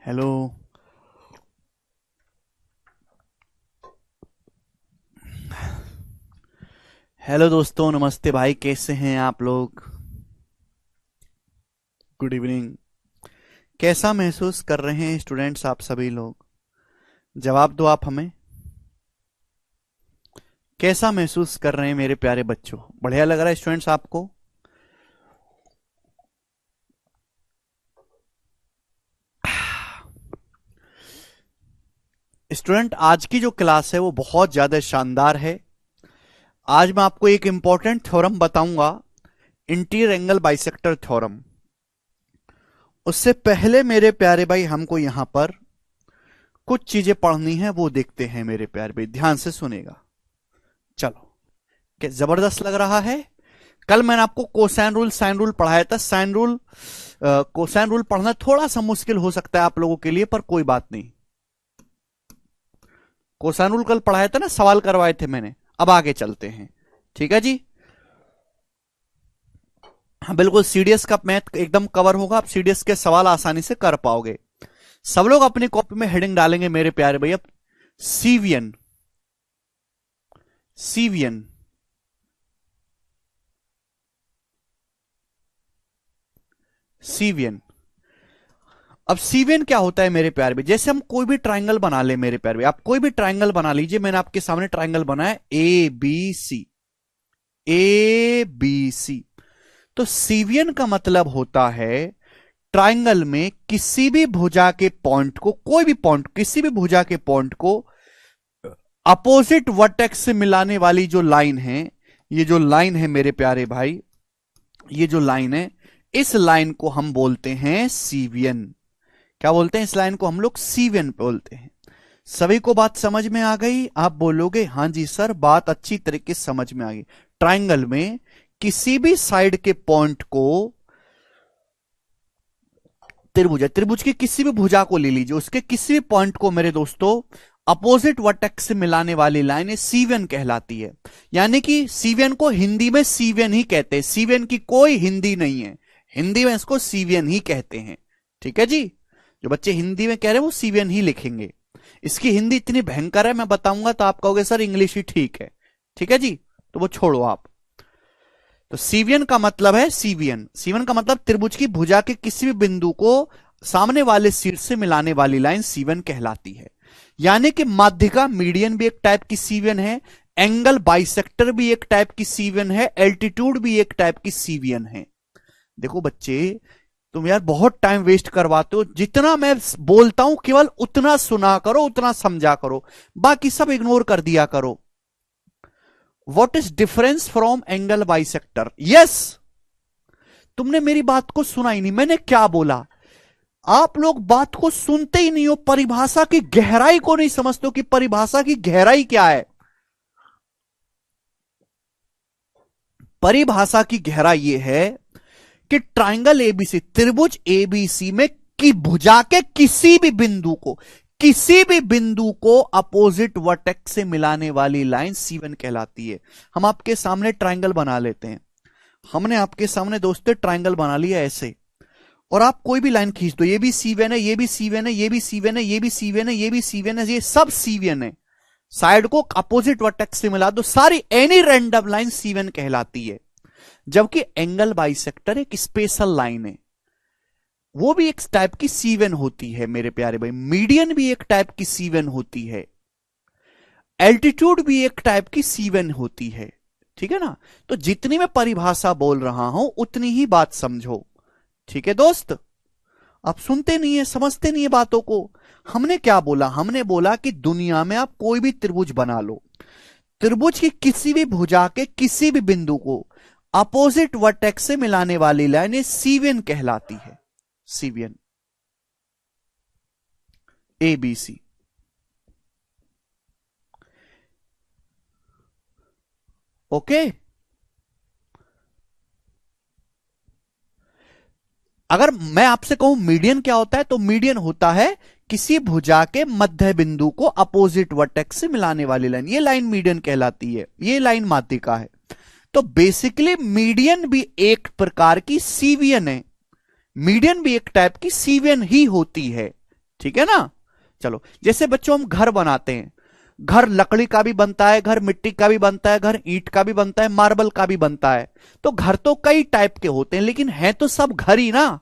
Hello. Hello दोस्तों, नमस्ते भाई, कैसे हैं आप लोग? Good evening. कैसा महसूस कर रहे हैं स्टूडेंट्स आप सभी लोग? जवाब दो आप हमें। कैसा महसूस कर रहे हैं मेरे प्यारे बच्चों? बढ़िया लग रहा है स्टूडेंट्स आपको? स्टूडेंट, आज की जो क्लास है वो बहुत ज्यादा शानदार है। आज मैं आपको एक इंपॉर्टेंट थ्योरम बताऊंगा, इंटीरियर एंगल बाइसेक्टर थ्योरम। उससे पहले मेरे प्यारे भाई हमको यहां पर कुछ चीजें पढ़नी है, वो देखते हैं मेरे प्यारे भाई, ध्यान से सुनेगा। चलो, क्या जबरदस्त लग रहा है? कल मैंने आपको कोसाइन रूल साइन रूल पढ़ाया था। साइन रूल कोसाइन रूल पढ़ना थोड़ा सा मुश्किल हो सकता है आप लोगों के लिए, पर कोई बात नहीं। कोसाइन रूल कल पढ़ाया था ना, सवाल करवाए थे मैंने। अब आगे चलते हैं, ठीक है जी। हाँ बिल्कुल, सीडीएस का मैथ एकदम कवर होगा, आप सीडीएस के सवाल आसानी से कर पाओगे। सब लोग अपनी कॉपी में हेडिंग डालेंगे मेरे प्यारे भैया। सीवियन, सीवियन, सीवियन। अब सीवियन क्या होता है मेरे प्यारे भाई? जैसे हम कोई भी ट्राइंगल बना ले मेरे प्यारे भाई, आप कोई भी ट्राइंगल बना लीजिए। मैंने आपके सामने ट्राइंगल बनाया A B C, A B C. तो सीवियन का मतलब होता है ट्राइंगल में किसी भी भुजा के पॉइंट को, कोई भी पॉइंट, किसी भी भुजा के पॉइंट को अपोजिट वर्टेक्स से मिलाने वाली जो लाइन है, ये जो लाइन है मेरे प्यारे भाई, ये जो लाइन है, इस लाइन को हम बोलते हैं सीवियन। क्या बोलते हैं? इस लाइन को हम लोग सीवियन बोलते हैं। सभी को बात समझ में आ गई? आप बोलोगे हाँ जी सर, बात अच्छी तरीके से समझ में आ गई। ट्राइंगल में किसी भी साइड के पॉइंट को, त्रिभुज है, त्रिभुज की किसी भी भुजा को ले लीजिए, उसके किसी भी पॉइंट को मेरे दोस्तों अपोजिट वर्टेक्स से मिलाने वाली लाइन सीवियन कहलाती है। यानी कि सीवियन को हिंदी में सीवियन ही कहते हैं, सीवियन की कोई हिंदी नहीं है, हिंदी में इसको सीवियन ही कहते हैं। ठीक है जी, जो बच्चे हिंदी में कह रहे हैं वो सीवियन ही लिखेंगे। इसकी हिंदी इतनी भयंकर है, मैं बताऊंगा तो आप कहोगे सर इंग्लिश ही ठीक है। ठीक है जी, तो वो छोड़ो आप। तो सीवियन का मतलब है, सीवियन, सीवियन का मतलब त्रिभुज की भुजा के किसी भी बिंदु को सामने वाले शीर्ष से मिलाने वाली लाइन सीवियन कहलाती है। यानी कि माध्यिका, मीडियन भी एक टाइप की सीवियन है, एंगल बाइसेक्टर भी एक टाइप की सीवियन है, एल्टीट्यूड भी एक टाइप की सीवियन है। देखो बच्चे, तुम यार बहुत टाइम वेस्ट करवाते हो। जितना मैं बोलता हूं केवल उतना सुना करो, उतना समझा करो, बाकी सब इग्नोर कर दिया करो। What is difference from angle bisector? Yes, तुमने मेरी बात को सुना ही नहीं। मैंने क्या बोला? आप लोग बात को सुनते ही नहीं हो, परिभाषा की गहराई को नहीं समझते हो कि परिभाषा की गहराई क्या है। परिभाषा की गहराई यह है कि ट्राइंगल एबीसी, त्रिभुज एबीसी में की भुजा के किसी भी बिंदु को, किसी भी बिंदु को अपोजिट वर्टेक्स से मिलाने वाली लाइन सीवन कहलाती है। हम आपके सामने ट्राइंगल बना लेते हैं। हमने आपके सामने दोस्तों ट्राइंगल बना लिया ऐसे, और आप कोई भी लाइन खींच दो, ये भी सीवन है, ये भी सीवन है, ये भी सीवन है, ये भी सीवन है, ये भी सीवन है, ये सब सीवन है। साइड को अपोजिट वर्टेक्स से मिला दो, सारी एनी रैंडम लाइन सीवन कहलाती है। जबकि एंगल बाइसेक्टर एक स्पेशल लाइन है, वो भी एक टाइप की सीवन होती है मेरे प्यारे भाई। मीडियन भी एक टाइप की सीवन होती है, एल्टीट्यूड भी एक टाइप की सीवन होती है। ठीक है ना? तो जितनी मैं परिभाषा बोल रहा हूं उतनी ही बात समझो। ठीक है दोस्त? आप सुनते नहीं है, समझते नहीं है बातों को। हमने क्या बोला? हमने बोला कि दुनिया में आप कोई भी त्रिभुज बना लो, त्रिभुज की किसी भी भुजा के किसी भी बिंदु को अपोजिट वर्टेक्स से मिलाने वाली लाइन सीवियन कहलाती है। सीवियन, ए बी सी। ओके, अगर मैं आपसे कहूं मीडियन क्या होता है, तो मीडियन होता है किसी भुजा के मध्य बिंदु को अपोजिट वर्टेक्स से मिलाने वाली लाइन, ये लाइन मीडियन कहलाती है, ये लाइन माध्यिका है। तो बेसिकली मीडियन भी एक प्रकार की सीवियन है, मीडियन भी एक टाइप की सीवियन ही होती है। ठीक है ना। चलो, जैसे बच्चों हम घर बनाते हैं, घर लकड़ी का भी बनता है, घर मिट्टी का भी बनता है, घर ईंट का भी बनता है, मार्बल का भी बनता है। तो घर तो कई टाइप के होते हैं, लेकिन है तो सब घर ही ना,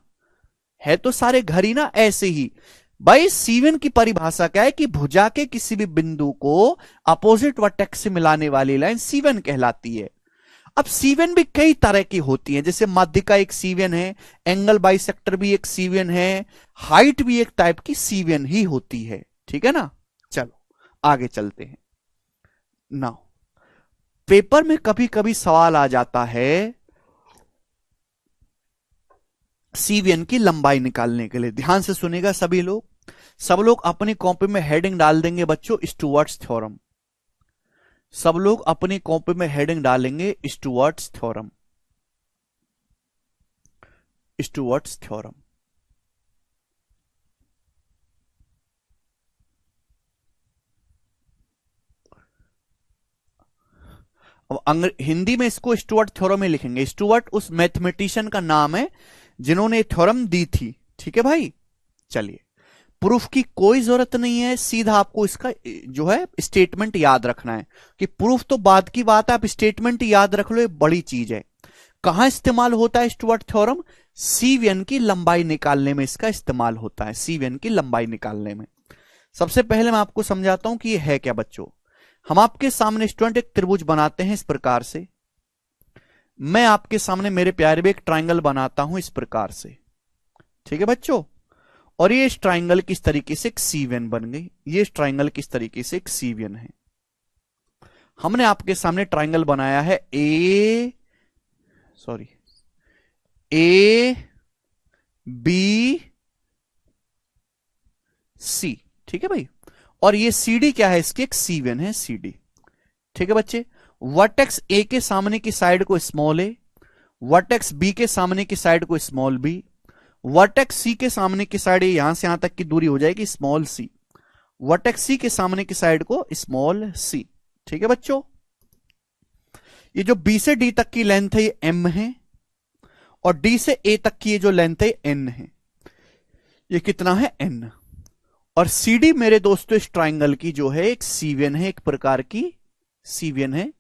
है तो सारे घर ही ना। ऐसे ही भाई सीवन की परिभाषा क्या है कि भुजा के किसी भी बिंदु को अपोजिट वर्टेक्स से मिलाने वाली लाइन सीवन कहलाती है। अब सीवन भी कई तरह की होती है, जैसे माध्यिका एक सीवन है, एंगल बाइसेक्टर भी एक सीवन है, हाइट भी एक टाइप की सीवन ही होती है। ठीक है ना। चलो आगे चलते हैं। नाउ पेपर में कभी कभी सवाल आ जाता है सीवीएन की लंबाई निकालने के लिए। ध्यान से सुनेगा सभी लोग, सब लोग अपनी कॉपी में हेडिंग डाल देंगे बच्चों स्टुअर्ट्स थ्योरम। सब लोग अपनी कॉपी में हेडिंग डालेंगे स्टुअर्ट्स थ्योरम, स्टुअर्ट्स थ्योरम। अब हिंदी में इसको स्टुअर्ट थ्योरम में लिखेंगे। स्टुअर्ट उस मैथमेटिशियन का नाम है जिन्होंने थ्योरम दी थी। ठीक है भाई। चलिए, प्रूफ की कोई जरूरत नहीं है, सीधा आपको इसका जो है स्टेटमेंट याद रखना है कि प्रूफ तो बाद की बात है, आप स्टेटमेंट याद रख लो, ये बड़ी चीज है। कहां इस्तेमाल होता है स्टुअर्ट थ्योरम? सीवीएन की लंबाई निकालने में इसका इस्तेमाल होता है, सीवीएन की लंबाई निकालने में। सबसे पहले मैं आपको समझाता हूं कि ये है क्या बच्चों। हम आपके सामने स्टूडेंट एक त्रिभुज बनाते हैं इस प्रकार से, मैं आपके सामने मेरे प्यारे भी एक ट्राइंगल बनाता हूं इस प्रकार से। ठीक है बच्चों, और ये इस ट्राइंगल किस तरीके से एक सीवीएन बन गई, ये इस ट्राइंगल किस तरीके से एक सीवीएन है। हमने आपके सामने ट्राइंगल बनाया है ए बी सी। ठीक है भाई, और ये सीडी क्या है इसकी, एक सीवीएन है सीडी। ठीक है बच्चे, वर्टेक्स ए के सामने की साइड को स्मॉल ए, वर्टेक्स बी के सामने की साइड को स्मॉल बी, वर्टेक्स सी के सामने की साइड यहां से यहां तक की दूरी हो जाएगी स्मॉल सी, वर्टेक्स सी के सामने की साइड को स्मॉल सी। ठीक है बच्चों, ये जो बी से डी तक की लेंथ है ये एम है, और डी से ए तक की ये जो लेंथ है एन है, ये कितना है एन। और सीडी मेरे दोस्तों इस ट्राइंगल की जो है एक सीवीएन है, एक प्रकार की सीवीएन है।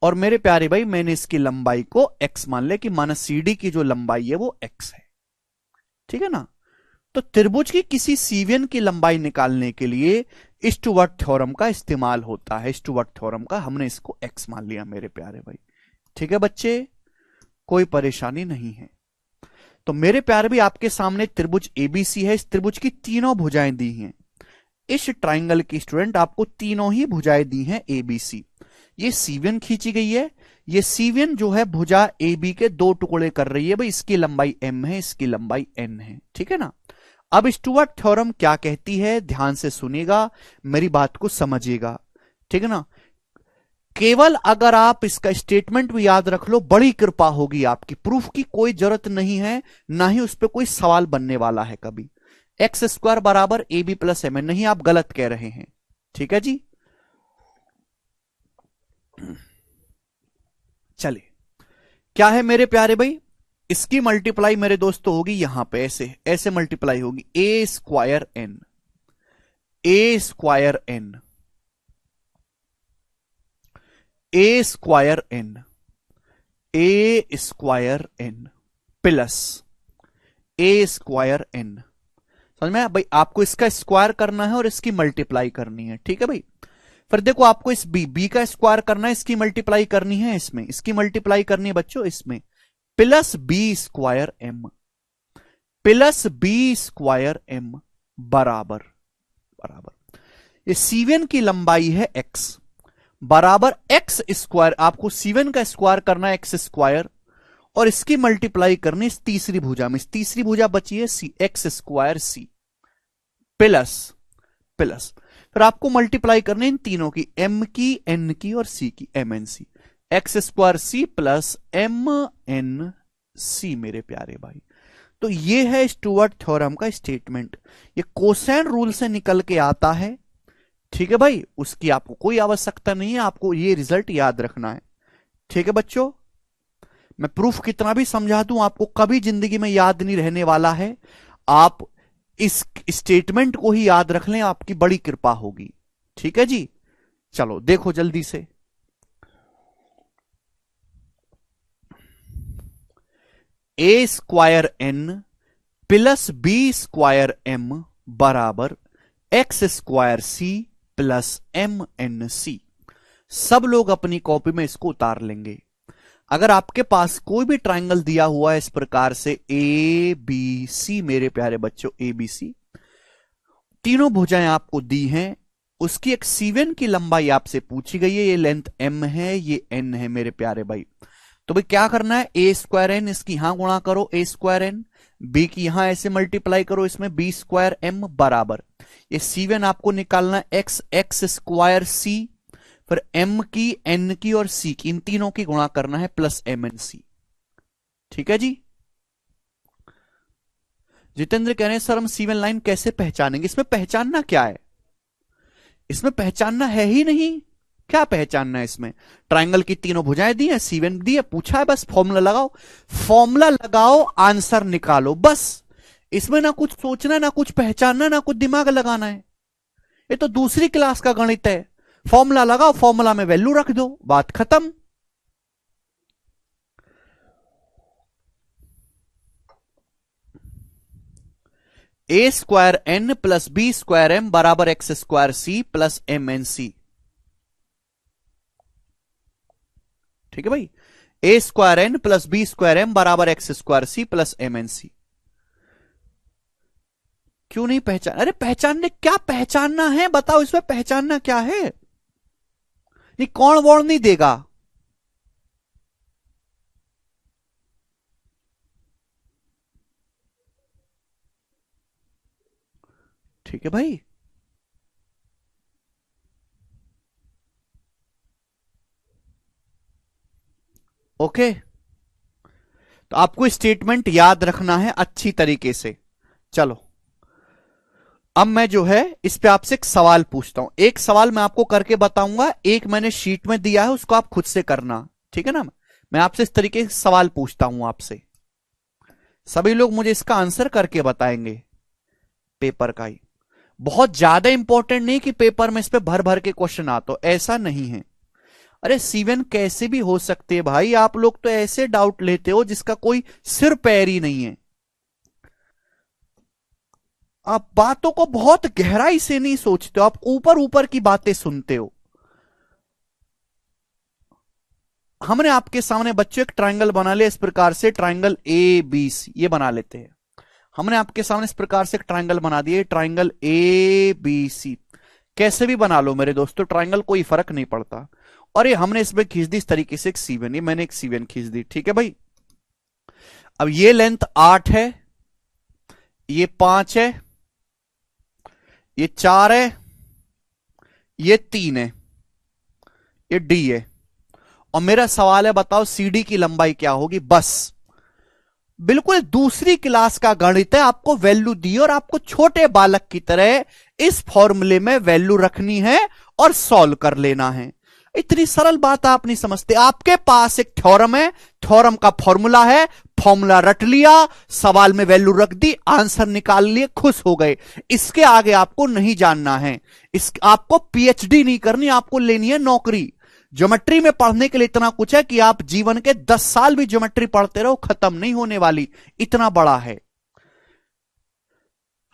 और मेरे प्यारे भाई मैंने इसकी लंबाई को x मान लिया कि माना सीडी की जो लंबाई है वो x है। ठीक है ना। तो त्रिभुज की किसी सीवीएन की लंबाई निकालने के लिए स्टुअर्ट थ्योरम का इस्तेमाल होता है, स्टुअर्ट थ्योरम का। हमने इसको x मान लिया मेरे प्यारे भाई। ठीक है बच्चे, कोई परेशानी नहीं है। तो मेरे प्यारे भी आपके सामने त्रिभुज एबीसी है, इस त्रिभुज की तीनों भुजाएं दी हैं। इस ट्राइंगल की स्टूडेंट आपको तीनों ही भुजाएं दी हैं एबीसी। ये सीवीएन खींची गई है, ये सीवीएन जो है भुजा एबी के दो टुकड़े कर रही है भाई, इसकी लंबाई m है, इसकी लंबाई n है। ठीक है ना। अब स्टुअर्ट थ्योरम क्या कहती है, ध्यान से सुनिएगा, मेरी बात को समझिएगा। ठीक है ना। केवल अगर आप इसका स्टेटमेंट भी याद रख लो, बड़ी कृपा होगी आपकी। प्रूफ की कोई जरूरत नहीं है, ना ही उस पर कोई सवाल बनने वाला है कभी। एक्स स्क्वायर बराबर ए बी प्लस एम एन, नहीं, आप गलत कह रहे हैं। ठीक है जी। चलिए, क्या है मेरे प्यारे भाई, इसकी मल्टीप्लाई मेरे दोस्तों होगी यहां पे ऐसे ऐसे मल्टीप्लाई होगी, ए स्क्वायर एन, ए स्क्वायर एन, ए स्क्वायर एन, ए स्क्वायर एन प्लस ए स्क्वायर एन। समझ में भाई, आपको इसका स्क्वायर करना है और इसकी मल्टीप्लाई करनी है। ठीक है भाई। फिर देखो आपको इस बी का स्क्वायर करना है, इसकी मल्टीप्लाई करनी है इसमें, इसकी मल्टीप्लाई करनी है बच्चों इसमें, plus B square M, plus B square M बराबर बराबर ये सीवीएन की लंबाई है x बराबर एक्स स्क्वायर। आपको सीवीएन का स्क्वायर करना है एक्स स्क्वायर, और इसकी मल्टीप्लाई करनी इस तीसरी भुजा में, इस तीसरी भुजा बची है सी, एक्स स्क्वायर सी प्लस प्लस, फिर आपको मल्टीप्लाई करनी इन तीनों की, m की, n की और c की, m n c, x square सी प्लस m n c मेरे प्यारे भाई। तो ये है स्टुअर्ट थ्योरम का स्टेटमेंट, ये कोसेन रूल से निकल के आता है। ठीक है भाई, उसकी आपको कोई आवश्यकता नहीं है, आपको ये रिजल्ट याद रखना है। ठीक है बच्चों, मैं प्रूफ कितना भी समझा दूं आपको कभी जिंदगी में याद नहीं रहने वाला है। आप इस स्टेटमेंट को ही याद रख लें, आपकी बड़ी कृपा होगी। ठीक है जी, चलो देखो जल्दी से। A square n plus B square M बराबर एक्स स्क्वायर सी प्लस एम एन सी। सब लोग अपनी कॉपी में इसको उतार लेंगे। अगर आपके पास कोई भी ट्राइंगल दिया हुआ है इस प्रकार से ए बी सी, मेरे प्यारे बच्चों ए बी सी, तीनों भुजाएं आपको दी हैं, उसकी एक सीवन की लंबाई आपसे पूछी गई है, ये लेंथ एम है, ये एन है मेरे प्यारे भाई। तो भाई क्या करना है, ए स्क्वायर एन इसकी यहां गुणा करो ए स्क्वायर एन, बी की यहां ऐसे मल्टीप्लाई करो इसमें बी स्क्वायर एम बराबर, ये सीवन आपको निकालना है एक्स एक्स स्क्वायर सी, फिर एम की एन की और सी की, इन तीनों की गुणा करना है प्लस एम एन सी। ठीक है जी। जितेंद्र कह रहे हैं सर हम सीवन लाइन कैसे पहचानेंगे? इसमें पहचानना क्या है? इसमें पहचानना है ही नहीं। क्या पहचानना है इसमें? ट्राइंगल की तीनों भुजाएं दी है, सीवन दी है, पूछा है, बस फॉर्मूला लगाओ, फॉर्मूला लगाओ, आंसर निकालो, बस। इसमें ना कुछ सोचना, ना कुछ पहचानना, ना कुछ दिमाग लगाना है। ये तो दूसरी क्लास का गणित है। फॉर्मूला लगाओ, फॉर्मूला में वैल्यू रख दो, बात खत्म। A square n plus B square M बराबर एक्स स्क्वायर सी प्लस एम एन सी। ठीक है भाई, a square n plus B square M बराबर एक्स स्क्वायर सी प्लस एम एन सी। क्यों नहीं पहचान? अरे पहचानने, क्या पहचानना है बताओ, इसमें पहचानना क्या है? नहीं, कौन वॉर्ड नहीं देगा? ठीक है भाई, ओके। तो आपको स्टेटमेंट याद रखना है अच्छी तरीके से। चलो अब मैं जो है इस पे आपसे एक सवाल पूछता हूं। एक सवाल मैं आपको करके बताऊंगा, एक मैंने शीट में दिया है, उसको आप खुद से करना। ठीक है ना? मैं आपसे इस तरीके से सवाल पूछता हूं आपसे, सभी लोग मुझे इसका आंसर करके बताएंगे। पेपर का ही बहुत ज्यादा इंपॉर्टेंट नहीं कि पेपर में इस पे भर भर के क्वेश्चन आता, ऐसा नहीं है। अरे सीवन कैसे भी हो सकते हैं भाई, आप लोग तो ऐसे डाउट लेते हो जिसका कोई सिर पैर ही नहीं है। आप बातों को बहुत गहराई से नहीं सोचते हो, आप ऊपर ऊपर की बातें सुनते हो। हमने आपके सामने बच्चों एक ट्रायंगल बना लिया इस प्रकार से, ट्रायंगल ए बी सी, ये बना लेते हैं। हमने आपके सामने इस प्रकार से एक ट्रायंगल बना दिया, ट्रायंगल ए बी सी। कैसे भी बना लो मेरे दोस्तों, ट्रायंगल कोई फर्क नहीं पड़ता। और ये हमने इसमें खींच दी इस तरीके से एक सीवन, ये मैंने एक सीवन खींच दी। ठीक है भाई, अब ये लेंथ 8 है, ये 5 है, ये 4 है, ये 3 है, ये डी है। और मेरा सवाल है बताओ सीडी की लंबाई क्या होगी? बस बिल्कुल दूसरी क्लास का गणित है, आपको वैल्यू दी और आपको छोटे बालक की तरह इस फॉर्मूले में वैल्यू रखनी है और सॉल्व कर लेना है। इतनी सरल बात आप नहीं समझते। आपके पास एक थ्योरम है, थ्योरम का फॉर्मूला है, फॉर्मूला रट लिया, सवाल में वैल्यू रख दी, आंसर निकाल लिए, खुश हो गए। इसके आगे आपको नहीं जानना है, आपको पीएचडी नहीं करनी, आपको लेनी है नौकरी। ज्योमेट्री में पढ़ने के लिए इतना कुछ है कि आप जीवन के 10 साल भी ज्योमेट्री पढ़ते रहो, खत्म नहीं होने वाली, इतना बड़ा है।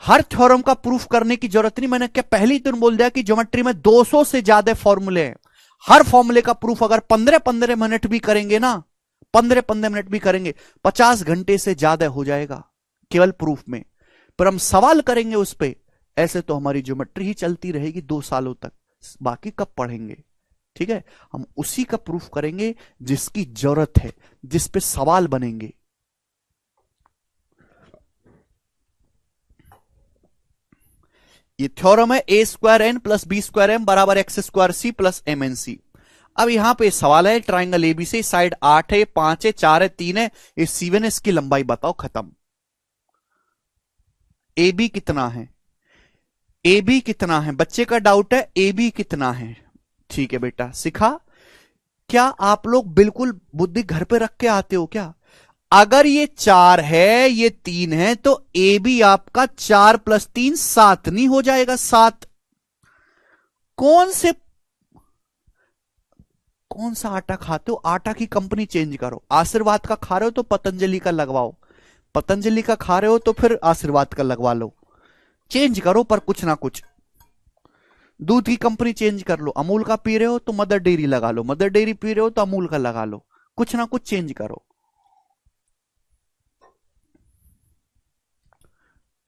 हर थ्योरम का प्रूफ करने की जरूरत नहीं। मैंने क्या पहली दिन बोल दिया कि ज्योमेट्री में 200 से ज्यादा फॉर्मूले हैं। हर फॉर्मूले का प्रूफ अगर 15-15 मिनट भी करेंगे ना, 15-15 मिनट भी करेंगे, 50 घंटे से ज्यादा हो जाएगा केवल प्रूफ में। पर हम सवाल करेंगे उस पर, ऐसे तो हमारी ज्योमेट्री ही चलती रहेगी 2 सालों तक, बाकी कब पढ़ेंगे? ठीक है, हम उसी का प्रूफ करेंगे जिसकी जरूरत है, जिस पे सवाल बनेंगे। ये थ्योरम है a square n plus B square M बराबर एक्स स्क्वायर सी प्लस एम एन सी। अब यहां पे सवाल है ट्राइंगल एबीसी, साइड 8 है, 5 है, 4 है, 3 है, ये C1 है, इसकी लंबाई बताओ, खत्म। ए बी कितना है? ए बी कितना है? बच्चे का डाउट है ए बी कितना है। ठीक है बेटा, सिखा। क्या आप लोग बिल्कुल बुद्धि घर पे रख के आते हो क्या? अगर ये 4 है ये 3 है तो ए भी आपका 4 + 3 7 नहीं हो जाएगा? 7। कौन से कौन सा आटा खाते हो? आटा की कंपनी चेंज करो। आशीर्वाद का खा रहे हो तो पतंजलि का लगवाओ, पतंजलि का खा रहे हो तो फिर आशीर्वाद का लगवा लो। चेंज करो पर कुछ ना कुछ। दूध की कंपनी चेंज कर लो, अमूल का पी रहे हो तो मदर डेयरी लगा लो, मदर डेयरी पी रहे हो तो अमूल का लगा लो। कुछ ना कुछ चेंज करो।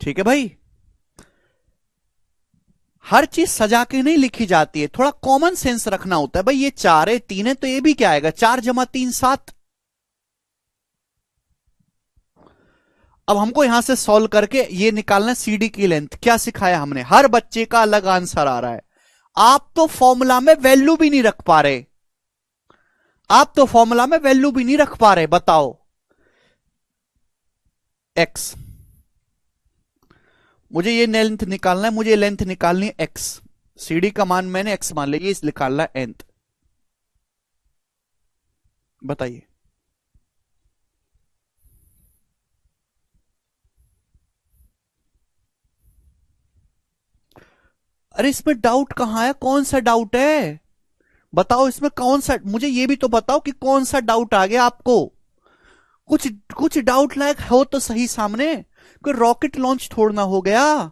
ठीक है भाई, हर चीज सजा के नहीं लिखी जाती है, थोड़ा कॉमन सेंस रखना होता है। भाई ये 4 है 3 है तो ये भी क्या आएगा? 4 + 3 7। अब हमको यहां से सॉल्व करके ये निकालना सीडी की लेंथ। क्या सिखाया हमने? हर बच्चे का अलग आंसर आ रहा है। आप तो फॉर्मूला में वैल्यू भी नहीं रख पा रहे, आप तो फॉर्मूला में वैल्यू भी नहीं रख पा रहे। बताओ एक्स, मुझे ये लेंथ निकालना है, मुझे लेंथ निकालनी है एक्स। सीडी का मान मैंने एक्स मान लिया, इस निकालना है nth। बताइए अरे इसमें डाउट कहां है? कौन सा डाउट है बताओ? इसमें कौन सा, मुझे ये भी तो बताओ कि कौन सा डाउट आ गया आपको? कुछ कुछ डाउट लायक हो तो सही सामने। कोई रॉकेट लॉन्च थोड़ना हो गया।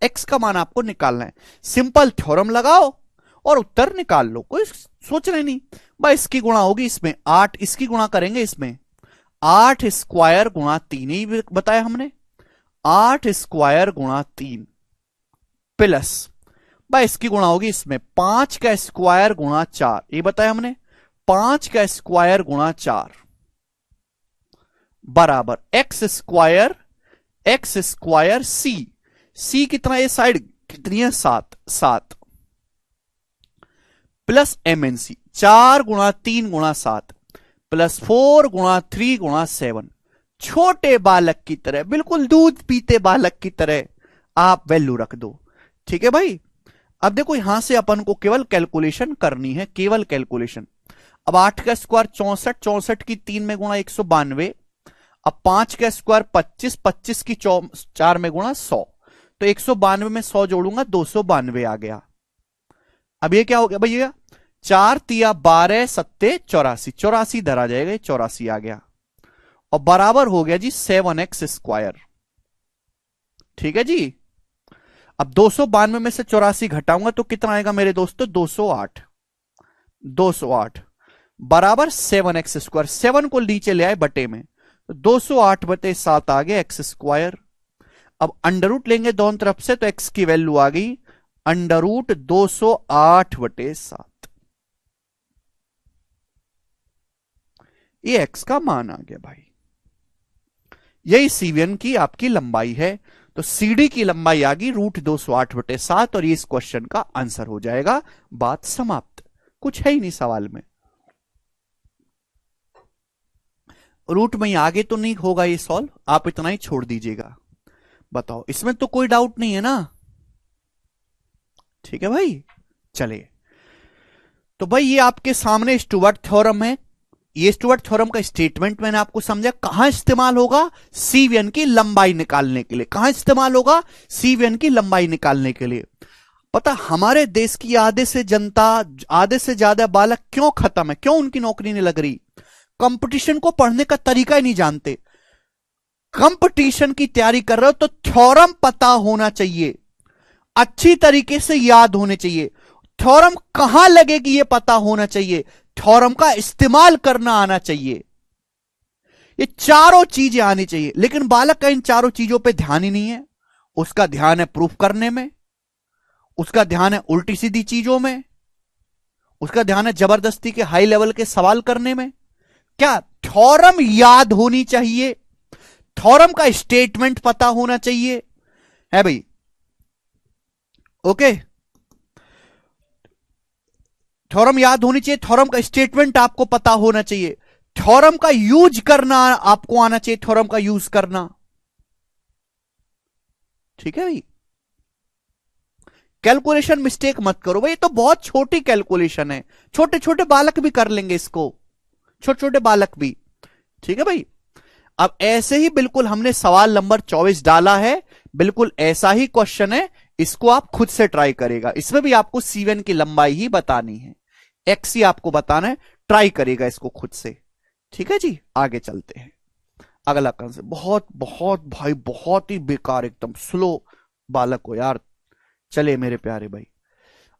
एक्स का मान आपको निकालना है, सिंपल थ्योरम लगाओ और उत्तर निकाल लो, कोई सोचना नहीं। भाई इसकी गुणा होगी इसमें 8, इसकी गुणा करेंगे इसमें 8 स्क्वायर गुणा 3, ही बताया हमने। 8 स्क्वायर गुणा 3 प्लस, भाई इसकी गुणा होगी इसमें 5 का स्क्वायर गुणा 4, ये बताया हमने। 5 का स्क्वायर गुणा 4 बराबर एक्स स्क्वायर सी कितना? ये साइड कितनी है? 7 7 प्लस एमएनसी 4 गुणा 3 गुणा 7 प्लस 4 गुणा 3 गुणा 7। छोटे बालक की तरह, बिल्कुल दूध पीते बालक की तरह आप वैल्यू रख दो। ठीक है भाई, अब देखो यहां से अपन को केवल कैलकुलेशन करनी है, केवल कैलकुलेशन। अब 8 का स्क्वायर 64, 64 की 3 में गुणा 192। अब 5 का स्क्वायर 25, 25 की 4 में गुणा 100, तो 192 में 100 जोड़ूंगा 292 आ गया। अब ये क्या हो गया भैया? 4 तिया 12 सत्ते 84, 84 धरा जाएगा, 84 आ गया और बराबर हो गया जी 7x स्क्वायर। ठीक है जी। अब 292 में से 84 घटाऊंगा तो कितना आएगा मेरे दोस्तों? 208, 208 बराबर 7x स्क्वायर। 7 को नीचे ले आए बटे में, 208/7 आ गया एक्स स्क्वायर। अब अंडर रूट लेंगे दोनों तरफ से तो एक्स की वैल्यू आ गई अंडर रूट 208/7। ये एक्स का मान आ गया भाई। यही सीवीएन की आपकी लंबाई है। तो सीडी की लंबाई आ गई √208/7 और ये इस क्वेश्चन का आंसर हो जाएगा। बात समाप्त, कुछ है ही नहीं सवाल में। रूट में आगे तो नहीं होगा ये सॉल्व, आप इतना ही छोड़ दीजिएगा। बताओ, इसमें तो कोई डाउट नहीं है ना? ठीक है भाई, चलिए। तो भाई ये आपके सामने स्टुअर्ट थ्योरम है। ये स्टुअर्ट थ्योरम का स्टेटमेंट मैंने आपको समझा। कहां इस्तेमाल होगा? सीवीएन की लंबाई निकालने के लिए। कहां इस्तेमाल होगा? सीवीएन की लंबाई निकालने के लिए। पता हमारे देश की आधे से जनता, आधे से ज्यादा बालक क्यों खत्म है, क्यों उनकी नौकरी नहीं लग रही? कंपटीशन को पढ़ने का तरीका ही नहीं जानते। कंपटीशन की तैयारी कर रहे हो तो थ्योरम पता होना चाहिए, अच्छी तरीके से याद होने चाहिए। थ्योरम कहां लगेगी ये पता होना चाहिए, थ्योरम का इस्तेमाल करना आना चाहिए। ये चारों चीजें आनी चाहिए, लेकिन बालक का इन चारों चीजों पे ध्यान ही नहीं है। उसका ध्यान है प्रूफ करने में, उसका ध्यान है उल्टी सीधी चीजों में, उसका ध्यान है जबरदस्ती के हाई लेवल के सवाल करने में। क्या थ्योरम याद होनी चाहिए, थ्योरम का स्टेटमेंट पता होना चाहिए, है भाई? ओके, थ्योरम याद होनी चाहिए, थ्योरम का स्टेटमेंट आपको पता होना चाहिए, थ्योरम का यूज करना आपको आना चाहिए, थ्योरम का यूज करना। ठीक है भाई, कैलकुलेशन मिस्टेक मत करो भाई, ये तो बहुत छोटी कैलकुलेशन है, छोटे छोटे बालक भी कर लेंगे इसको। छोटे छोटे बालक भी। ठीक है भाई। अब ऐसे ही बिल्कुल हमने सवाल नंबर 24 डाला है, बिल्कुल ऐसा ही क्वेश्चन है, इसको आप खुद से ट्राई करेगा। इसमें भी आपको C1 की लंबाई ही बतानी है, एक्स ही आपको बताना है, ट्राई करेगा इसको खुद से। ठीक है जी, आगे चलते हैं। अगला कंसेप्ट बहुत बहुत भाई बहुत ही बेकार, एकदम स्लो बालक हो यार। चलिए मेरे प्यारे भाई,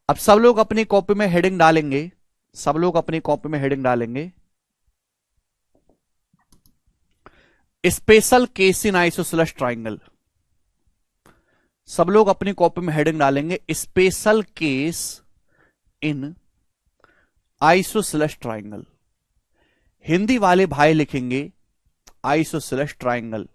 अब सब लोग अपनी कॉपी में हेडिंग डालेंगे, सब लोग अपनी कॉपी में हेडिंग डालेंगे, special case in isosceles triangle. सब लोग अपनी कॉपी में हेडिंग डालेंगे special case in isosceles triangle. Hindi वाले भाई लिखेंगे आइसोसेलेस ट्राइंगल।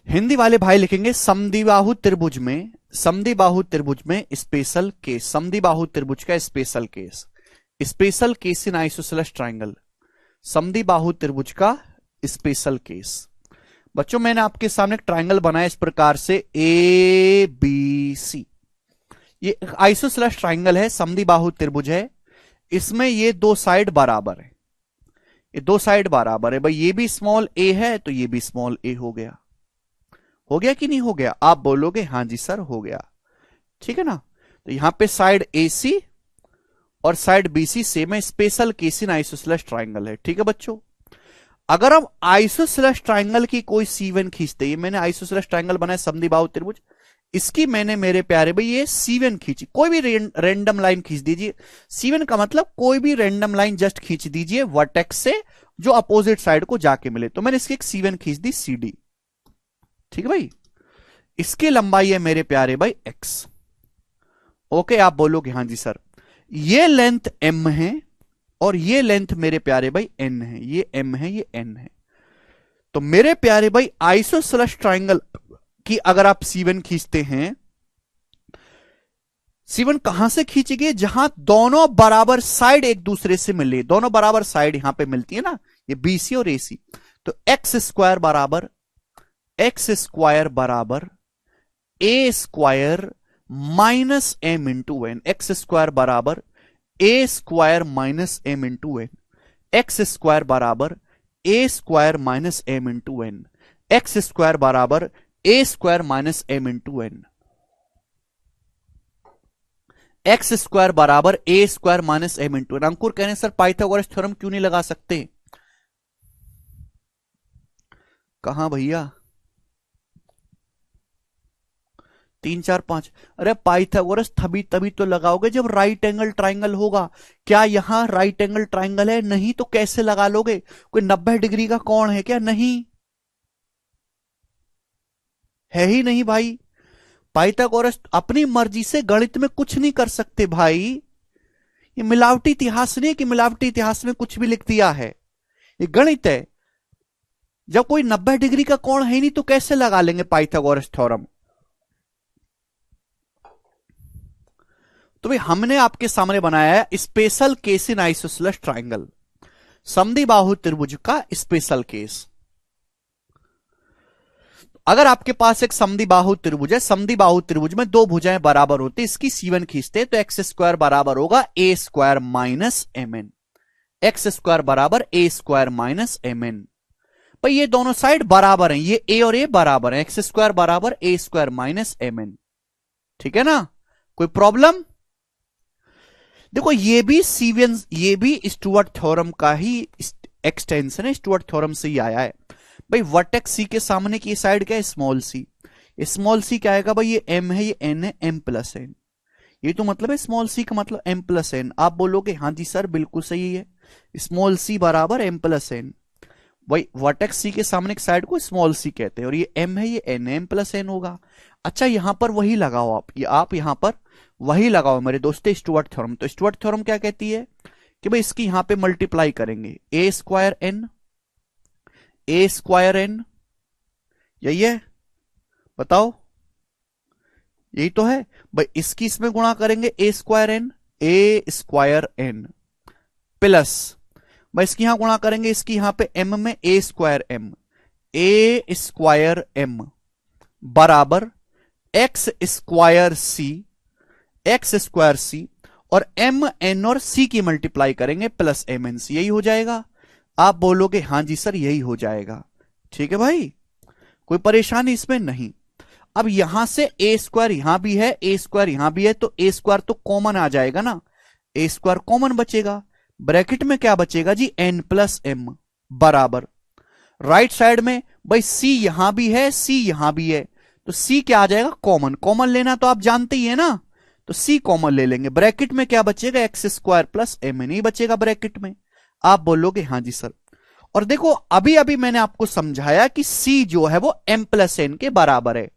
हिंदी वाले भाई लिखेंगे समद्विबाहु त्रिभुज में, समद्विबाहु त्रिभुज में स्पेशल केस, समद्विबाहु त्रिभुज का special case, special case in isosceles triangle, समद्विबाहु त्रिभुज का स्पेशल केस। बच्चों मैंने आपके सामने एक ट्राइंगल बनाया इस प्रकार से ए बी सी। ये आइसोसेलेस ट्राइंगल है, समद्विबाहु त्रिभुज है, इसमें ये दो साइड बराबर है, ये दो साइड बराबर है भाई। ये भी स्मॉल ए है तो ये भी स्मॉल ए हो गया। हो गया कि नहीं हो गया? आप बोलोगे हां जी सर हो गया। ठीक है ना। तो यहां पे साइड AC और साइड BC सेम है, special case in isosceles triangle है। ठीक है बच्चों। अगर हम आइसोसेलेस ट्राइंगल की कोई C1 खींचते, ये मैंने आइसोसेलेस ट्राइंगल बनाया समद्विबाहु त्रिभुज, इसकी मैंने मेरे प्यारे भाई ये C1 खींची, कोई भी रैंडम लाइन खींच दीजिए। C1 का मतलब कोई भी रैंडम लाइन जस्ट खींच दीजिए वर्टेक्स से जो अपोजिट साइड को जाके मिले। तो मैंने इसकी एक C1 खींच दी CD। ठीक है भाई। इसकी लंबाई है मेरे प्यारे भाई x। ओके, आप बोलोगे हां जी सर। ये लेंथ m है और ये लेंथ मेरे प्यारे भाई n है, ये m है ये n है। तो मेरे प्यारे भाई आइसोसेलेस ट्राइंगल की अगर आप C1 खींचते हैं, C1 कहां से खींचेंगे? जहां दोनों बराबर साइड एक दूसरे से मिले, दोनों बराबर साइड यहां पे मिलती है ना, ये BC और AC। तो एक्स स्क्वायर बराबर a square minus m into n, x square बराबर a square minus m into n, x square बराबर a square minus m into n, x square बराबर a square minus m into n, x square बराबर a square minus m into n. Ankur कह रहे हैं sir Pythagoras theorem क्यों नहीं लगा सकते? कहां भैया? 3 4 5। अरे पाइथागोरस तभी तभी तो लगाओगे जब राइट एंगल ट्राइंगल होगा। क्या यहां राइट एंगल ट्राइंगल है? नहीं तो कैसे लगा लोगे? कोई 90 डिग्री का कोण है क्या? नहीं है ही नहीं भाई। पाइथागोरस अपनी मर्जी से गणित में कुछ नहीं कर सकते भाई। ये मिलावटी इतिहास नहीं कि मिलावटी इतिहास में कुछ भी लिख दिया है, ये गणित है। जब कोई 90 डिग्री का कोण है नहीं तो कैसे लगा लेंगे पाइथागोरस थ्योरम? तो भाई हमने आपके सामने बनाया है special case in isosceles triangle, समद्विबाहु त्रिभुज का स्पेशल केस। अगर आपके पास एक समद्विबाहु त्रिभुज है, समद्विबाहु त्रिभुज में दो भुजाएं बराबर होती है, इसकी C1 खींचते तो एक्स स्क्वायर बराबर होगा a square minus mn, x square बराबर a स्क्वायर माइनस mn। भाई ये दोनों साइड बराबर हैं, ये a और a बराबर है, एक्स स्क्वायर बराबर a स्क्वायर माइनस mn। ठीक है ना, कोई प्रॉब्लम? देखो ये भी C1, ये भी स्टुअर्ट थ्योरम का ही एक्सटेंशन है, स्टुअर्ट थ्योरम से ही आया है। भाई वर्टेक्स C के सामने की साइड क्या है? Small c। स्मॉल c क्या आएगा भाई? ये m है ये n है, m प्लस n। ये तो मतलब है स्मॉल c का मतलब m प्लस n। आप बोलोगे हां जी सर बिल्कुल सही है, स्मॉल c बराबर m प्लस n। भाई वर्टेक्स C के सामने की साइड को स्मॉल c कहते हैं और ये m है ये n है, m प्लस n होगा। अच्छा यहां पर वही लगाओ आप यहां पर वही लगाओ मेरे दोस्तों स्टुअर्ट थ्योरम। तो स्टुअर्ट थ्योरम क्या कहती है कि भाई इसकी यहां पे मल्टीप्लाई करेंगे, a स्क्वायर n, यही है? बताओ, यही तो है भाई। इसकी इसमें गुणा करेंगे a स्क्वायर n प्लस भाई इसकी यहां गुणा करेंगे, इसकी यहां पे m में a स्क्वायर m बराबर एक्स स्क्वायर सी, एक्स स्क्वायर सी, और एम एन और सी की मल्टीप्लाई करेंगे प्लस एम एन सी, यही हो जाएगा। आप बोलोगे हां जी सर यही हो जाएगा। ठीक है भाई, कोई परेशानी इसमें नहीं। अब यहां से ए स्क्वायर यहां भी है, ए स्क्वायर यहां भी है, तो ए स्क्वायर तो कॉमन आ जाएगा ना, ए स्क्वायर कॉमन बचेगा। ब्रैकेट में क्या बचेगा जी, एन प्लस एम बराबर राइट साइड में भाई सी यहां भी है, सी यहां भी है, तो सी क्या आ जाएगा, कॉमन। कॉमन लेना तो आप जानते ही है ना, तो सी कॉमन ले लेंगे। ब्रैकेट में क्या बचेगा, x square plus M n ही बचेगा ब्रैकेट में। आप बोलोगे हां जी सर। और देखो अभी अभी मैंने आपको समझाया कि सी जो है वो एम प्लस एन के बराबर है।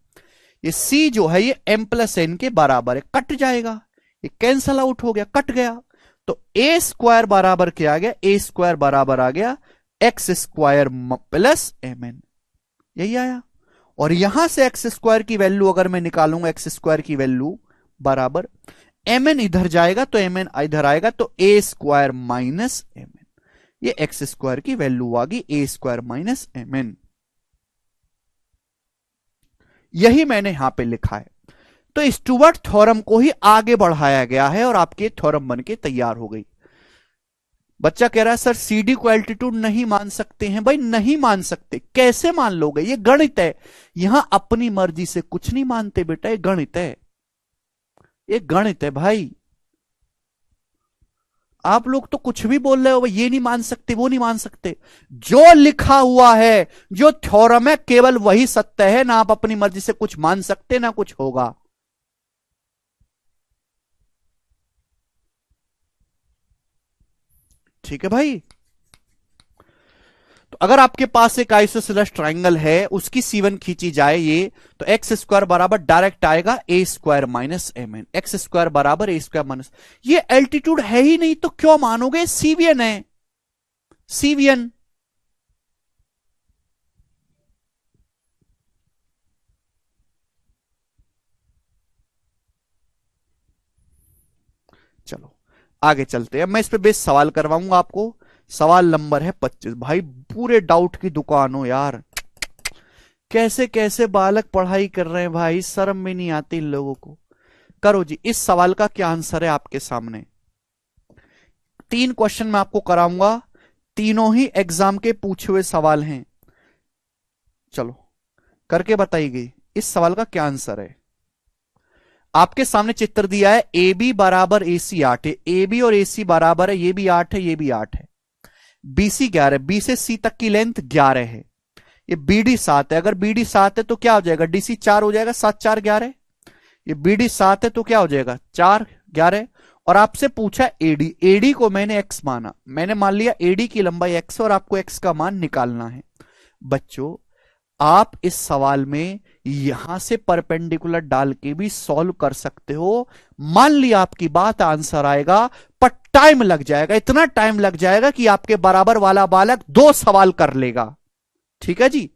ये सी जो है ये एम प्लस एन के बराबर है, कट जाएगा, ये कैंसल आउट हो गया, कट गया। तो ए स्क्वायर बराबर क्या आ गया, ए स्क्वायर बराबर आ गया x square plus M N, यही आया। और यहां से एक्स स्क्वायर की वैल्यू अगर मैं निकालूंगा, एक्स स्क्वायर की वैल्यू बराबर एम एन इधर जाएगा तो एम एन इधर आएगा, तो ए स्क्वायर माइनस एम एन, ये एक्स स्क्वायर की वैल्यू आ गई ए स्क्वायर माइनस एम एन। यही मैंने यहां पे लिखा है। तो स्टुअर्ट थ्योरम को ही आगे बढ़ाया गया है और आपके थ्योरम बन के तैयार हो गई। बच्चा कह रहा है सर सीडी को एल्टीट्यूड नहीं मान सकते हैं। भाई नहीं मान सकते, कैसे मान लोगे, ये गणित है। यहां अपनी मर्जी से कुछ नहीं मानते बेटा, ये गणित है, ये गणित है भाई। आप लोग तो कुछ भी बोल रहे हो, ये नहीं मान सकते वो नहीं मान सकते। जो लिखा हुआ है, जो थ्योरम है, केवल वही सत्य है ना। आप अपनी मर्जी से कुछ मान सकते ना कुछ होगा। ठीक है भाई। तो अगर आपके पास एक आइसोसेलेस ट्राइंगल है, उसकी C1 खींची जाए ये, तो एक्स स्क्वायर बराबर डायरेक्ट आएगा a square minus M n, x square बराबर ए स्क्वायर माइनस, ये एल्टीट्यूड है ही नहीं तो क्यों मानोगे, सीवीएन है, सीवीएन। चलो आगे चलते हैं, मैं इस पे बेस सवाल करवाऊंगा आपको। सवाल नंबर है 25। भाई पूरे डाउट की दुकान हो यार, कैसे कैसे बालक पढ़ाई कर रहे हैं भाई, शर्म भी नहीं आती इन लोगों को। करो जी, इस सवाल का क्या आंसर है आपके सामने। 3 क्वेश्चन मैं आपको कराऊंगा, तीनों ही एग्जाम के पूछे हुए सवाल हैं। चलो करके बताइए इस सवाल का क्या आंसर है। आपके सामने चित्र दिया है, ए बी बराबर ए सी 8 है, ए बी और ए सी बराबर है, ये भी 8 है ये भी 8 है, बी सी 11, बी से सी तक की लेंथ 11 है, ये बी डी 7 है। अगर बी डी 7 है तो क्या हो जाएगा, डी सी 4 हो जाएगा, 7 4 11। ये बी डी 7 है तो क्या हो जाएगा 4 11। और आपसे पूछा एडी, एडी को मैंने एक्स माना, मैंने मान लिया एडी की लंबाई एक्स और आपको एक्स का मान निकालना है। बच्चों आप इस सवाल में यहां से परपेंडिकुलर डाल के भी सॉल्व कर सकते हो। मान लिया आपकी बात आंसर आएगा, पर टाइम लग जाएगा, इतना टाइम लग जाएगा कि आपके बराबर वाला बालक 2 सवाल कर लेगा। ठीक है जी,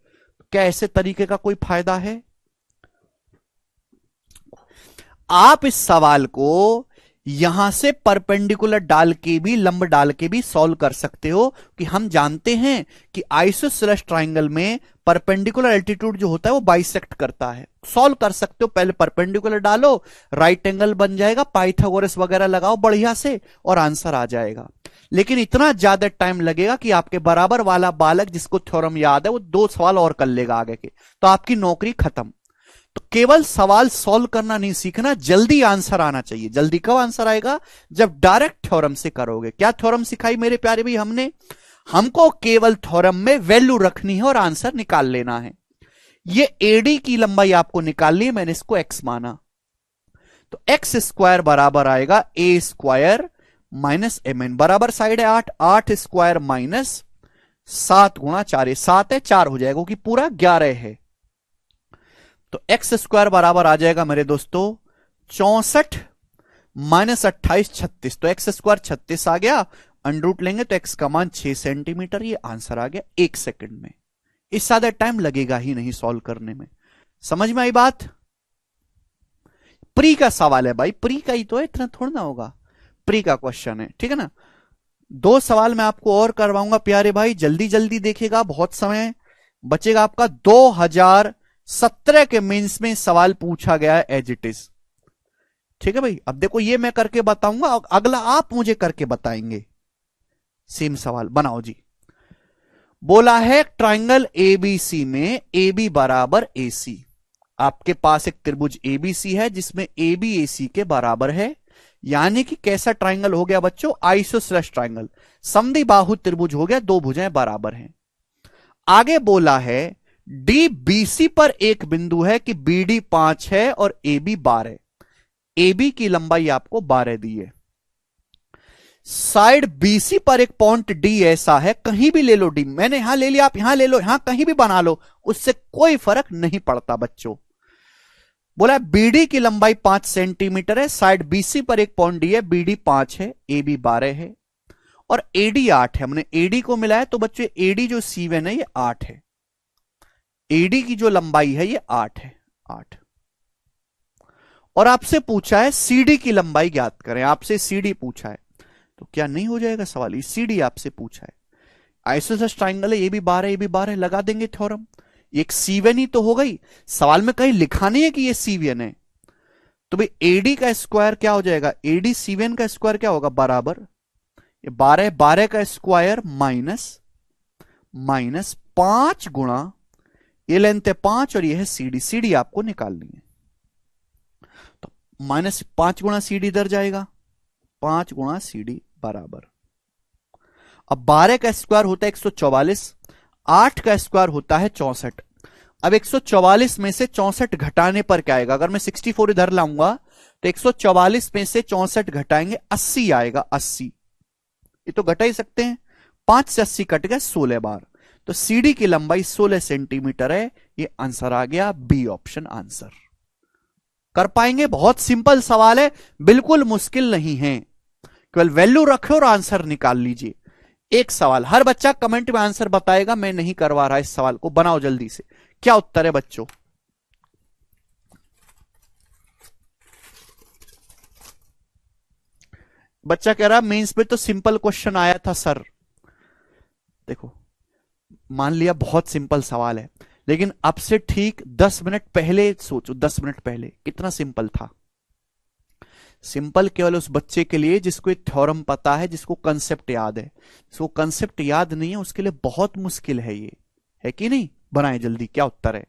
क्या ऐसे तरीके का कोई फायदा है। आप इस सवाल को यहां से परपेंडिकुलर डाल के भी, लंब डाल के भी सॉल्व कर सकते हो, कि हम जानते हैं कि आइसोसेलेस ट्राइंगल में परपेंडिकुलर एल्टीट्यूड जो होता है वो बाइसेक्ट करता है। सॉल्व कर सकते हो, पहले परपेंडिकुलर डालो, राइट एंगल बन जाएगा, पाइथागोरस वगैरह लगाओ बढ़िया से और आंसर आ जाएगा। लेकिन इतना ज्यादा टाइम लगेगा कि आपके बराबर वाला बालक जिसको थ्योरम याद है वो 2 सवाल और कर लेगा आगे के, तो आपकी नौकरी खत्म। तो केवल सवाल सॉल्व करना नहीं सीखना, जल्दी आंसर आना चाहिए। जल्दी कब आंसर आएगा, जब डायरेक्ट थ्योरम से करोगे। क्या थ्योरम सिखाई मेरे प्यारे भाई हमने, हमको केवल थ्योरम में वैल्यू रखनी है और आंसर निकाल लेना है। ये एडी की लंबाई आपको निकालनी है, मैंने इसको एक्स माना, तो एक्स स्क्वायर बराबर आएगा a square minus M N, बराबर साइड है 8, 8 स्क्वायर माइनस 7 गुणा 4, 7 है 4 हो जाएगा क्योंकि पूरा 11 है। तो एक्स स्क्वायर बराबर आ जाएगा मेरे दोस्तों 64 माइनस 28 36, तो एक्स स्क्वायर 36 आ गया, अंडरूट लेंगे तो एक्स का मान 6 सेंटीमीटर, ये आंसर आ गया 1 सेकंड में। इस ज्यादा टाइम लगेगा ही नहीं सॉल्व करने में। समझ में आई बात। प्री का सवाल है भाई, प्री का ही तो है, इतना थोड़ा ना होगा, प्री का क्वेश्चन है, ठीक है ना। 2 सवाल मैं आपको और करवाऊंगा प्यारे भाई, जल्दी जल्दी देखिएगा, बहुत समय बचेगा आपका। 2000 17 के मेंस में सवाल पूछा गया है एज इट इज। ठीक है भाई, अब देखो ये मैं करके बताऊंगा, अगला आप मुझे करके बताएंगे। सेम सवाल बनाओ जी। बोला है ट्राइंगल एबीसी में ए बी बराबर ए सी। आपके पास एक त्रिभुज एबीसी है जिसमें ए बी ए सी के बराबर है, यानी कि कैसा ट्राइंगल हो गया बच्चों? आइसोसेलेस ट्राइंगल, समद्विबाहु त्रिभुज हो गया, दो भुजाएं बराबर हैं। आगे बोला है डी बी सी पर एक बिंदु है कि बी डी 5 है और ए बी 12। ए बी की लंबाई आपको 12 दी है। साइड बीसी पर एक पॉइंट डी ऐसा है, कहीं भी ले लो डी, मैंने यहां ले लिया, आप यहां ले लो, यहां कहीं भी बना लो, उससे कोई फर्क नहीं पड़ता बच्चों। बोला बीडी की लंबाई 5 सेंटीमीटर है, साइड बीसी पर एक पॉइंट डी है, बीडी 5 है, ए बी 12 है और एडी 8 है। हमने एडी को मिलाया तो बच्चों एडी जो C1 है ये 8 है, एडी की जो लंबाई है ये 8 है, 8। और आपसे पूछा है सीडी की लंबाई ज्ञात करें, आपसे सीडी पूछा है तो क्या नहीं हो जाएगा सवाल? ये सीडी आपसे पूछा है, आइसोसेलेस ट्राइंगल है, ए बी 12 ए बी 12 लगा देंगे थ्योरम। एक C1 ही तो हो गई, सवाल में कहीं लिखा नहीं है कि ये C1 है, तो भाई एडी का स्क्वायर क्या हो जाएगा? एडी C1 का स्क्वायर क्या होगा? बराबर ये 12 12 का स्क्वायर माइनस 5 गुणा, ये लेंथ है 5 और ये है सीडी, सीडी आपको निकालनी है तो -5 गुणा सीडी इधर जाएगा, 5 गुणा सीडी बराबर। अब 12 का स्क्वायर होता है 144, 8 का स्क्वायर होता है 64। अब 144 में से 64 घटाने पर क्या आएगा? अगर मैं 64 इधर लाऊंगा तो 144 में से 64 घटाएंगे 80 आएगा, 80। ये तो घटा ही सकते हैं, 5 से 80 कट गया 16 बार, तो सीडी की लंबाई 16 सेंटीमीटर है। ये आंसर आ गया बी ऑप्शन आंसर। कर पाएंगे? बहुत सिंपल सवाल है, बिल्कुल मुश्किल नहीं है, केवल वैल्यू रखे और आंसर निकाल लीजिए। एक सवाल, हर बच्चा कमेंट में आंसर बताएगा, मैं नहीं करवा रहा इस सवाल को, बनाओ जल्दी से। क्या उत्तर है बच्चों? बच्चा कह रहा मेंस में तो सिंपल क्वेश्चन आया था सर। देखो मान लिया बहुत सिंपल सवाल है, लेकिन अब से ठीक 10 मिनट पहले सोचो, 10 मिनट पहले कितना सिंपल था। सिंपल केवल उस बच्चे के लिए जिसको एक थ्योरम पता है, जिसको कंसेप्ट याद है। जिसको कंसेप्ट याद नहीं है उसके लिए बहुत मुश्किल है ये, है कि नहीं? बनाए जल्दी, क्या उत्तर है?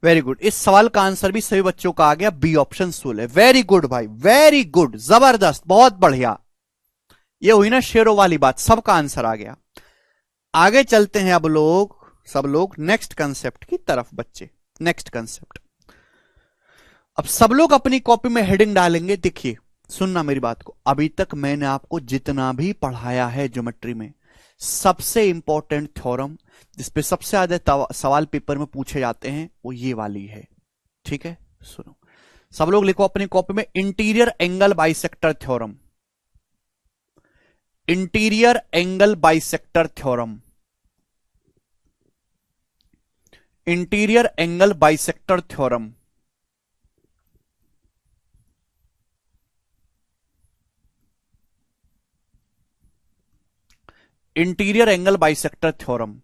वेरी गुड, इस सवाल का आंसर भी सभी बच्चों का आ गया, बी ऑप्शन 16। वेरी गुड भाई, वेरी गुड, जबरदस्त, बहुत बढ़िया। ये हुई ना शेरों वाली बात, सबका आंसर आ गया। आगे चलते हैं अब लोग, सब लोग नेक्स्ट कंसेप्ट की तरफ बच्चे। नेक्स्ट कंसेप्ट, अब सब लोग अपनी कॉपी में हेडिंग डालेंगे। देखिए सुनना मेरी बात को, अभी तक मैंने आपको जितना भी पढ़ाया है ज्योमेट्री में, सबसे इंपॉर्टेंट थ्योरम जिसपे सबसे ज्यादा सवाल पेपर में पूछे जाते हैं वो ये वाली है। ठीक है, सुनो सब लोग, लिखो अपनी कॉपी में interior angle bisector theorem, interior angle bisector theorem, interior angle bisector theorem. Interior angle bisector theorem.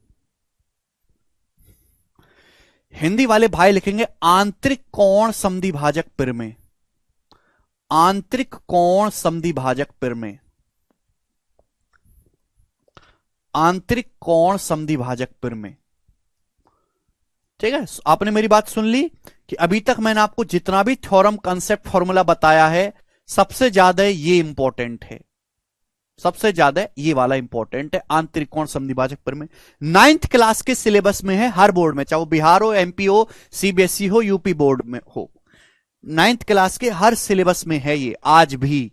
Hindi वाले भाई लिखेंगे आंतरिक कोण समद्विभाजक परिमेय। आंतरिक कोण समद्विभाजक पिरमेय, आंतरिक कोण समद्विभाजक पिरमेय। ठीक है, आपने मेरी बात सुन ली कि अभी तक मैंने आपको जितना भी थ्योरम कंसेप्ट फॉर्मूला बताया है, सबसे ज्यादा ये इंपॉर्टेंट है, सबसे ज्यादा ये वाला इंपॉर्टेंट है, आंतरिक कोण समद्विभाजक पिरमेय। 9th क्लास के सिलेबस में है, हर बोर्ड में, चाहे वो बिहार हो, एमपी हो, सीबीएसई हो, यूपी बोर्ड में हो, 9th क्लास के हर सिलेबस में है ये आज भी।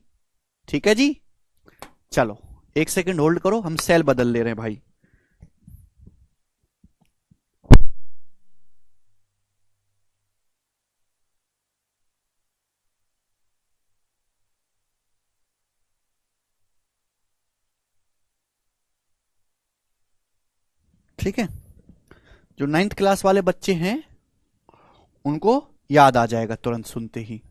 ठीक है जी, चलो एक सेकंड होल्ड करो, हम सेल बदल ले रहे हैं भाई। ठीक है, जो 9th क्लास वाले बच्चे हैं उनको याद आ जाएगा तुरंत सुनते ही।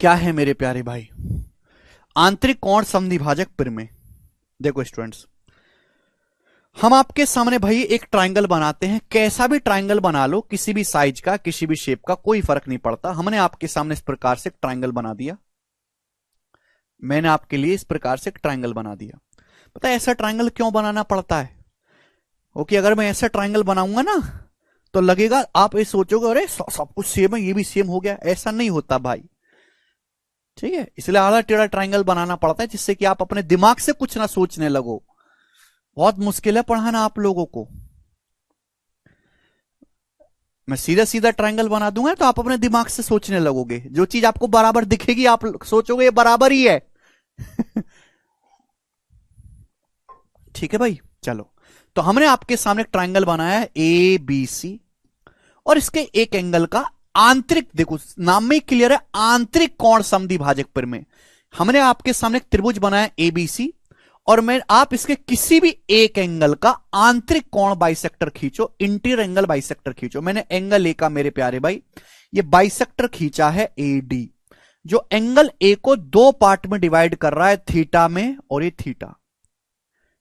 क्या है मेरे प्यारे भाई आंतरिक कोण समद्विभाजक पिरमेय? देखो स्टूडेंट्स, हम आपके सामने भाई एक ट्रायंगल बनाते हैं, कैसा भी ट्रायंगल बना लो, किसी भी साइज का, किसी भी शेप का, कोई फर्क नहीं पड़ता। हमने आपके सामने इस प्रकार से एक ट्रायंगल बना दिया, मैंने आपके लिए इस प्रकार से एक ट्रायंगल बना दिया। पता है ऐसा ट्रायंगल क्यों बनाना पड़ता है? ओके, अगर मैं ऐसा ट्रायंगल बनाऊंगा ना तो लगेगा, आप ये सोचोगे अरे सब कुछ सेम है, ये भी सेम हो गया। ऐसा नहीं होता भाई, ठीक है, इसलिए आधा टेढ़ा ट्रायंगल बनाना पड़ता है, जिससे कि आप अपने दिमाग से कुछ ना सोचने लगो। बहुत मुश्किल है पढ़ाना आप लोगों को। मैं सीधा सीधा ट्रायंगल बना दूंगा तो आप अपने दिमाग से सोचने लगोगे, जो चीज आपको बराबर दिखेगी आप सोचोगे ये बराबर ही है। ठीक है भाई, चलो, तो हमने आपके सामने एक ट्रायंगल बनाया है ए बी सी, और इसके एक एंगल का आंतरिक, देखो नाम में क्लियर है, आंतरिक कोण समद्विभाजक पिरमेय। हमने आपके सामने एक त्रिभुज बनाया एबीसी, और मैं आप इसके किसी भी एक एंगल का आंतरिक कोण बाइसेक्टर खींचो, इंटीरियर एंगल बाइसेक्टर खींचो। मैंने एंगल ए का मेरे प्यारे भाई ये बाइसेक्टर खींचा है एडी, जो एंगल ए को दो पार्ट में डिवाइड कर रहा है, थीटा में और ये थीटा।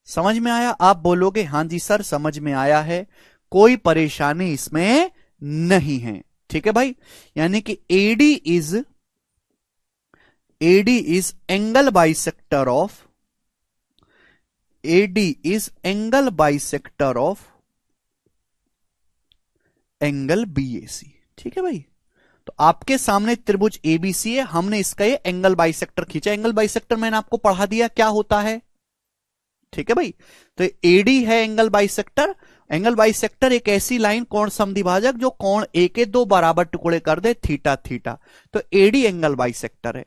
समझ में आया? आप बोलोगे हां जी सर समझ में आया है, कोई परेशानी इसमें नहीं है। ठीक है भाई, यानी कि AD is angle bisector of, AD is angle bisector of angle BAC. ठीक है भाई, तो आपके सामने त्रिभुज एबीसी है, हमने इसका ये एंगल बाइसेक्टर खींचा। एंगल बाइसेक्टर मैंने आपको पढ़ा दिया क्या होता है। ठीक है भाई, तो एडी है एंगल बाइसेक्टर। एंगल बाइसेक्टर एक ऐसी लाइन कोण समद्विभाजक जो कोण ए के दो बराबर टुकड़े कर दे, थीटा थीटा, तो एडी एंगल बाइसेक्टर है।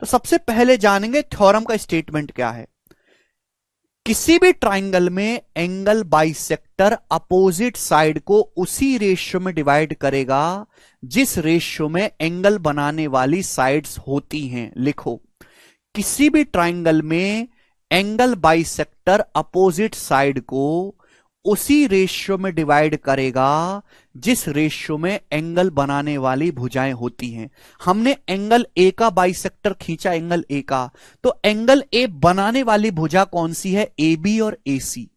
तो सबसे पहले जानेंगे थ्योरम का स्टेटमेंट क्या है। किसी भी ट्राइंगल में एंगल बाइसेक्टर अपोजिट साइड को उसी रेशियो में डिवाइड करेगा जिस रेशियो में एंगल बनाने वाली साइड्स होती हैं। लिखो, किसी भी ट्राइंगल में एंगल बाइसेक्टर अपोजिट साइड को उसी रेशियो में डिवाइड करेगा जिस रेशियो में एंगल बनाने वाली भुजाएं होती हैं। हमने एंगल ए का बाइसेक्टर खींचा, एंगल ए का, तो एंगल ए बनाने वाली भुजा कौन सी है? ए बी और ए सी।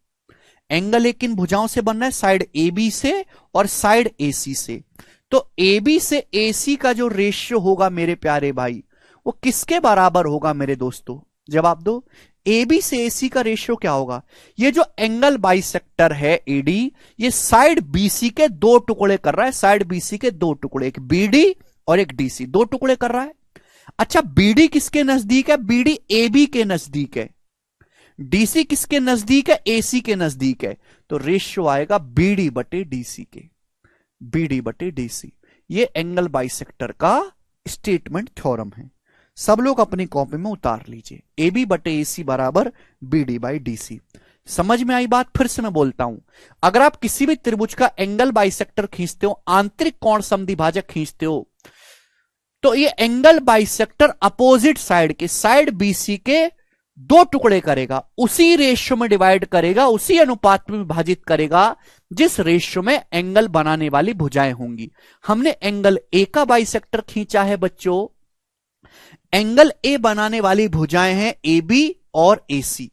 एंगल ए किन भुजाओं से बन रहा है? साइड ए बी से और साइड ए सी से। तो ए बी से ए सी का जो रेशियो होगा मेरे प्यारे भाई, वो किसके बराबर होगा मेरे दोस्तों? जवाब दो। ए बी से ए सी का रेशियो क्या होगा? ये जो एंगल बाइसेक्टर है एडी, ये साइड बीसी के दो टुकड़े कर रहा है, साइड बीसी के दो टुकड़े, एक बीडी और एक डीसी, दो टुकड़े कर रहा है। अच्छा, बीडी किसके नजदीक है? बीडी ए बी के नजदीक है। डीसी किसके नजदीक है? एसी के नजदीक है। तो रेशियो आएगा बीडी बटे डीसी के, बीडी बटे डीसी। ये एंगल बाइसेक्टर का स्टेटमेंट थ्योरम है, सब लोग अपनी कॉपी में उतार लीजिए। ए बी बटे ए सी बराबर B D by D C. समझ में आई बात? फिर से मैं बोलता हूं, अगर आप किसी भी त्रिभुज का एंगल बाइसेक्टर खींचते हो, आंतरिक कोण समद्विभाजक खींचते हो, तो ये एंगल बाइसेक्टर अपोजिट साइड के, साइड बीसी के दो टुकड़े करेगा, उसी रेशियो में डिवाइड करेगा, उसी अनुपात में विभाजित करेगा जिस रेशियो में एंगल बनाने वाली भुजाएं होंगी। हमने एंगल ए का बाइसेक्टर खींचा है बच्चों, एंगल ए बनाने वाली भुजाएं हैं ए बी और ए सी।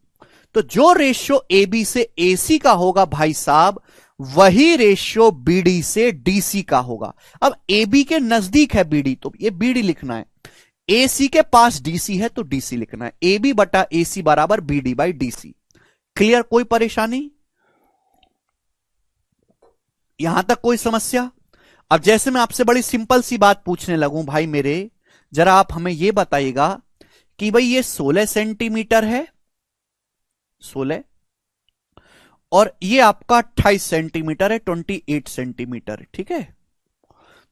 तो जो रेशियो ए बी से ए सी का होगा भाई साहब, वही रेशियो बी डी से डी सी का होगा। अब ए बी के नजदीक है बी डी, तो ये बी डी लिखना है। ए सी के पास डी सी है तो डी सी लिखना है। ए बी बटा ए सी बराबर B D by D C. Clear? कोई परेशानी यहां तक? कोई समस्या? अब जैसे मैं आपसे बड़ी सिंपल सी बात पूछने लगूं, भाई मेरे जरा आप हमें यह बताइएगा कि भाई ये 16 सेंटीमीटर है, 16, और ये आपका 28 सेंटीमीटर है, 28 सेंटीमीटर, ठीक है।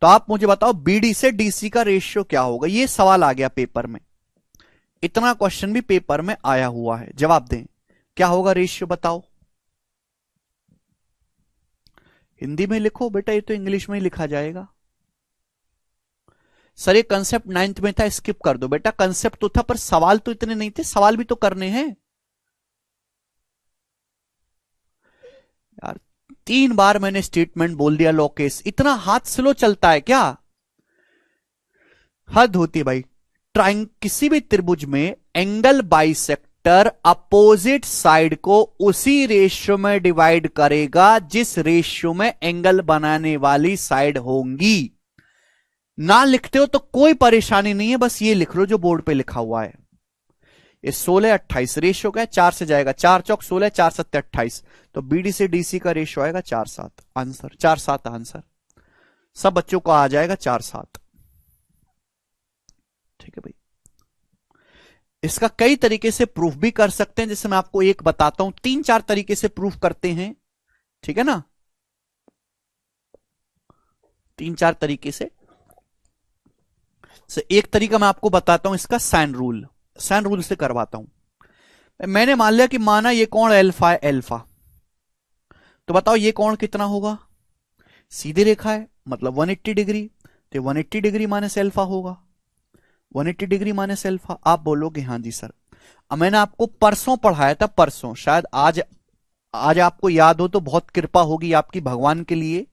तो आप मुझे बताओ बीडी से डीसी का रेशियो क्या होगा। ये सवाल आ गया पेपर में, इतना क्वेश्चन भी पेपर में आया हुआ है। जवाब दें, क्या होगा रेशियो बताओ। हिंदी में लिखो बेटा, ये तो इंग्लिश में ही लिखा जाएगा। सर ये कंसेप्ट 9th में था, स्किप कर दो बेटा। कंसेप्ट तो था पर सवाल तो इतने नहीं थे, सवाल भी तो करने हैं यार। 3 बार मैंने स्टेटमेंट बोल दिया लोकेश, इतना हाथ स्लो चलता है क्या? हद होती है भाई। किसी भी त्रिभुज में एंगल बाइसेक्टर अपोजिट साइड को उसी रेशियो में डिवाइड करेगा जिस रेशियो में एंगल बनाने वाली साइड होंगी। ना लिखते हो तो कोई परेशानी नहीं है, बस ये लिख लो जो बोर्ड पे लिखा हुआ है। ये 16 28 रेशियो का है, 4 से जाएगा, 4 चौक 16, 4 सत्ते 28, तो बीडी से डीसी का रेशियो आएगा 4 7। आंसर 4 7 आंसर सब बच्चों को आ जाएगा 4 7। ठीक है भाई। इसका कई तरीके से प्रूफ भी कर सकते हैं, जैसे मैं आपको एक बताता हूं, 3-4 तरीके से प्रूफ करते हैं, ठीक है ना, 3-4 तरीके से। एक तरीका मैं आपको बताता हूं इसका, साइन रूल से करवाता हूं। मैंने मान लिया कि माना ये कोण अल्फा है, अल्फा, तो बताओ ये कोण कितना होगा। सीधी रेखा है मतलब 180 डिग्री, तो 180 डिग्री माइनस अल्फा होगा, 180 डिग्री माइनस अल्फा। आप बोलोगे हाँ जी सर, अब मैंने आपको परसों पढ़ाया था, परसों, शायद आज आपको याद हो तो बहुत कृपा होगी आपकी भगवान के लिए,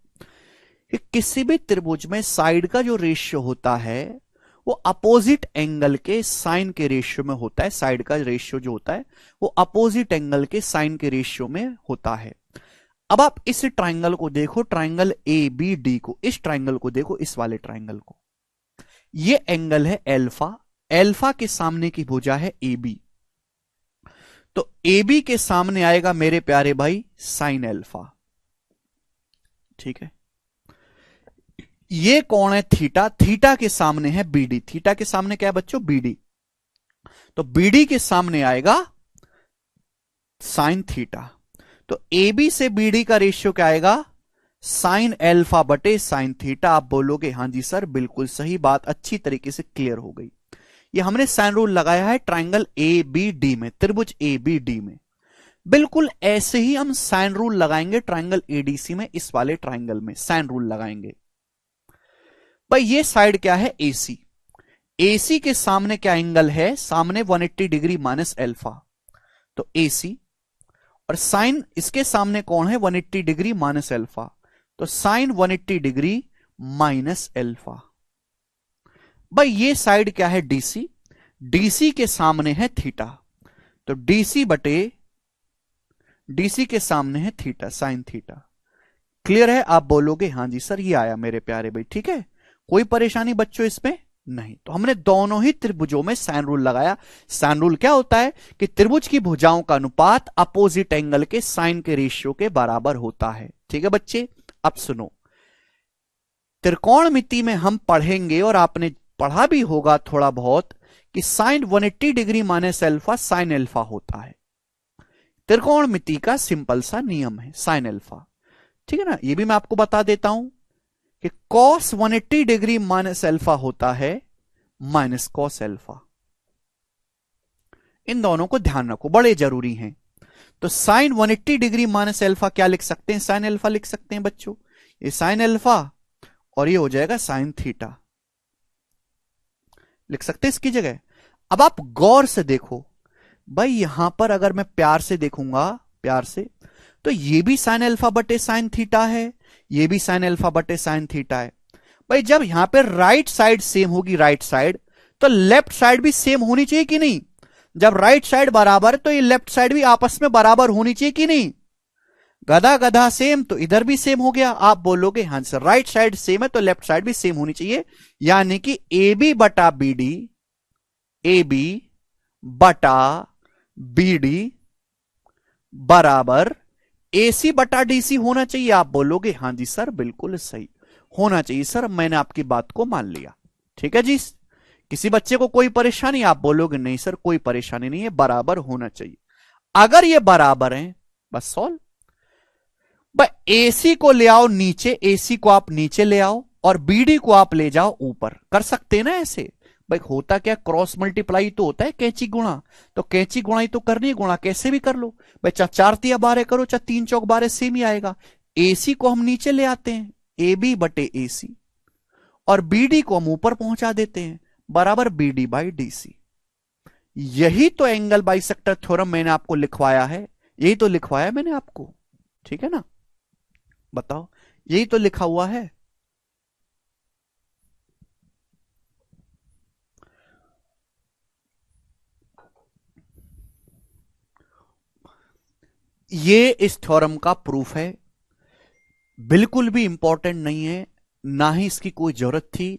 कि किसी भी त्रिभुज में साइड का जो रेशियो होता है वो अपोजिट एंगल के साइन के रेशियो में होता है। साइड का रेशियो जो होता है वो अपोजिट एंगल के साइन के रेशियो में होता है। अब आप इस ट्राइंगल को देखो, ट्राइंगल ए बी डी को, इस ट्राइंगल को देखो, इस वाले ट्राइंगल को, ये एंगल है अल्फा, अल्फा के सामने की भुजा है ए बी, तो ए बी के सामने आएगा मेरे प्यारे भाई साइन अल्फा, ठीक है। ये कौन है थीटा, थीटा के सामने है बीडी, थीटा के सामने क्या है बच्चों, बीडी, तो बीडी के सामने आएगा साइन थीटा, तो ए बी से बीडी का रेशियो क्या आएगा, साइन अल्फा बटे साइन थीटा। आप बोलोगे हाँ जी सर बिल्कुल सही बात, अच्छी तरीके से क्लियर हो गई। ये हमने साइन रूल लगाया है ट्राइंगल ए बी डी में, त्रिभुज ए बी डी में। बिल्कुल ऐसे ही हम साइन रूल लगाएंगे ट्राइंगल एडीसी में, इस वाले ट्राइंगल में साइन रूल लगाएंगे। भाई ये साइड क्या है एसी, एसी के सामने क्या एंगल है, सामने 180 डिग्री माइनस अल्फा, तो एसी, और साइन इसके सामने कौन है 180 डिग्री माइनस अल्फा, तो साइन 180 डिग्री माइनस अल्फा। भाई ये साइड क्या है डीसी, डीसी के सामने है थीटा, तो डीसी बटे डीसी के सामने है थीटा, साइन थीटा। क्लियर है? आप बोलोगे हाँ जी सर ये आया मेरे प्यारे भाई, ठीक है, कोई परेशानी बच्चों इसमें नहीं। तो हमने दोनों ही त्रिभुजों में साइन रूल लगाया। साइन रूल क्या होता है कि त्रिभुज की भुजाओं का अनुपात अपोजिट एंगल के साइन के रेशियो के बराबर होता है, ठीक है बच्चे। अब सुनो, त्रिकोणमिति में हम पढ़ेंगे और आपने पढ़ा भी होगा थोड़ा बहुत कि sine 180 degree minus alpha sine alpha होता है। त्रिकोणमिति का सिंपल सा नियम है साइन अल्फा, ठीक है ना। ये भी मैं आपको बता देता हूं कि cos 180 डिग्री माइनस अल्फा होता है माइनस कॉस अल्फा। इन दोनों को ध्यान रखो, बड़े जरूरी हैं। तो साइन 180 डिग्री माइनस अल्फा क्या लिख सकते हैं, साइन अल्फा लिख सकते हैं बच्चों, ये साइन अल्फा और ये हो जाएगा साइन थीटा, लिख सकते हैं इसकी जगह। अब आप गौर से देखो भाई, यहां पर अगर मैं प्यार से देखूंगा, प्यार से, तो ये भी साइन अल्फा बटे साइन थीटा है, ये भी साइन अल्फा बटे साइन थीटा है। भाई जब यहां पे राइट साइड सेम होगी, राइट साइड, तो लेफ्ट साइड भी सेम होनी चाहिए कि नहीं। जब राइट साइड बराबर तो ये लेफ्ट साइड भी आपस में बराबर होनी चाहिए कि नहीं? गधा गधा सेम, तो इधर भी सेम हो गया। आप बोलोगे हाँ सर राइट साइड सेम है तो लेफ्ट साइड भी सेम होनी चाहिए, यानी कि ए बी बटा बी डी, ए बी बटा बी डी बराबर ए सी बटा डी सी होना चाहिए। आप बोलोगे हाँ जी सर बिल्कुल सही होना चाहिए सर, मैंने आपकी बात को मान लिया। ठीक है जी, किसी बच्चे को कोई परेशानी? आप बोलोगे नहीं सर कोई परेशानी नहीं है, बराबर होना चाहिए। अगर ये बराबर है बस सॉल्व। भाई एसी को ले आओ नीचे, एसी को आप नीचे ले आओ और बीडी को आप ले जाओ ऊपर, कर सकते हैं ना ऐसे? भाई होता क्या, क्रॉस मल्टीप्लाई तो होता है कैंची गुणा, तो कैंची गुणा ही तो करनी है, गुणा कैसे भी कर लो भाई, चाहे 4 तिया 12 करो चाहे 3 चौक 12 सेम ही आएगा। एसी को हम नीचे ले आते हैं, ए बी बटे ए सी, और बीडी को हम ऊपर पहुंचा देते हैं बराबर बीडी बाई डी सी। यही तो एंगल बाइसेक्टर थ्योरम मैंने आपको लिखवाया है, यही तो लिखवाया मैंने आपको। ठीक है ना, बताओ यही तो लिखा हुआ है। ये इस थ्योरम का प्रूफ है, बिल्कुल भी इंपॉर्टेंट नहीं है, ना ही इसकी कोई जरूरत थी।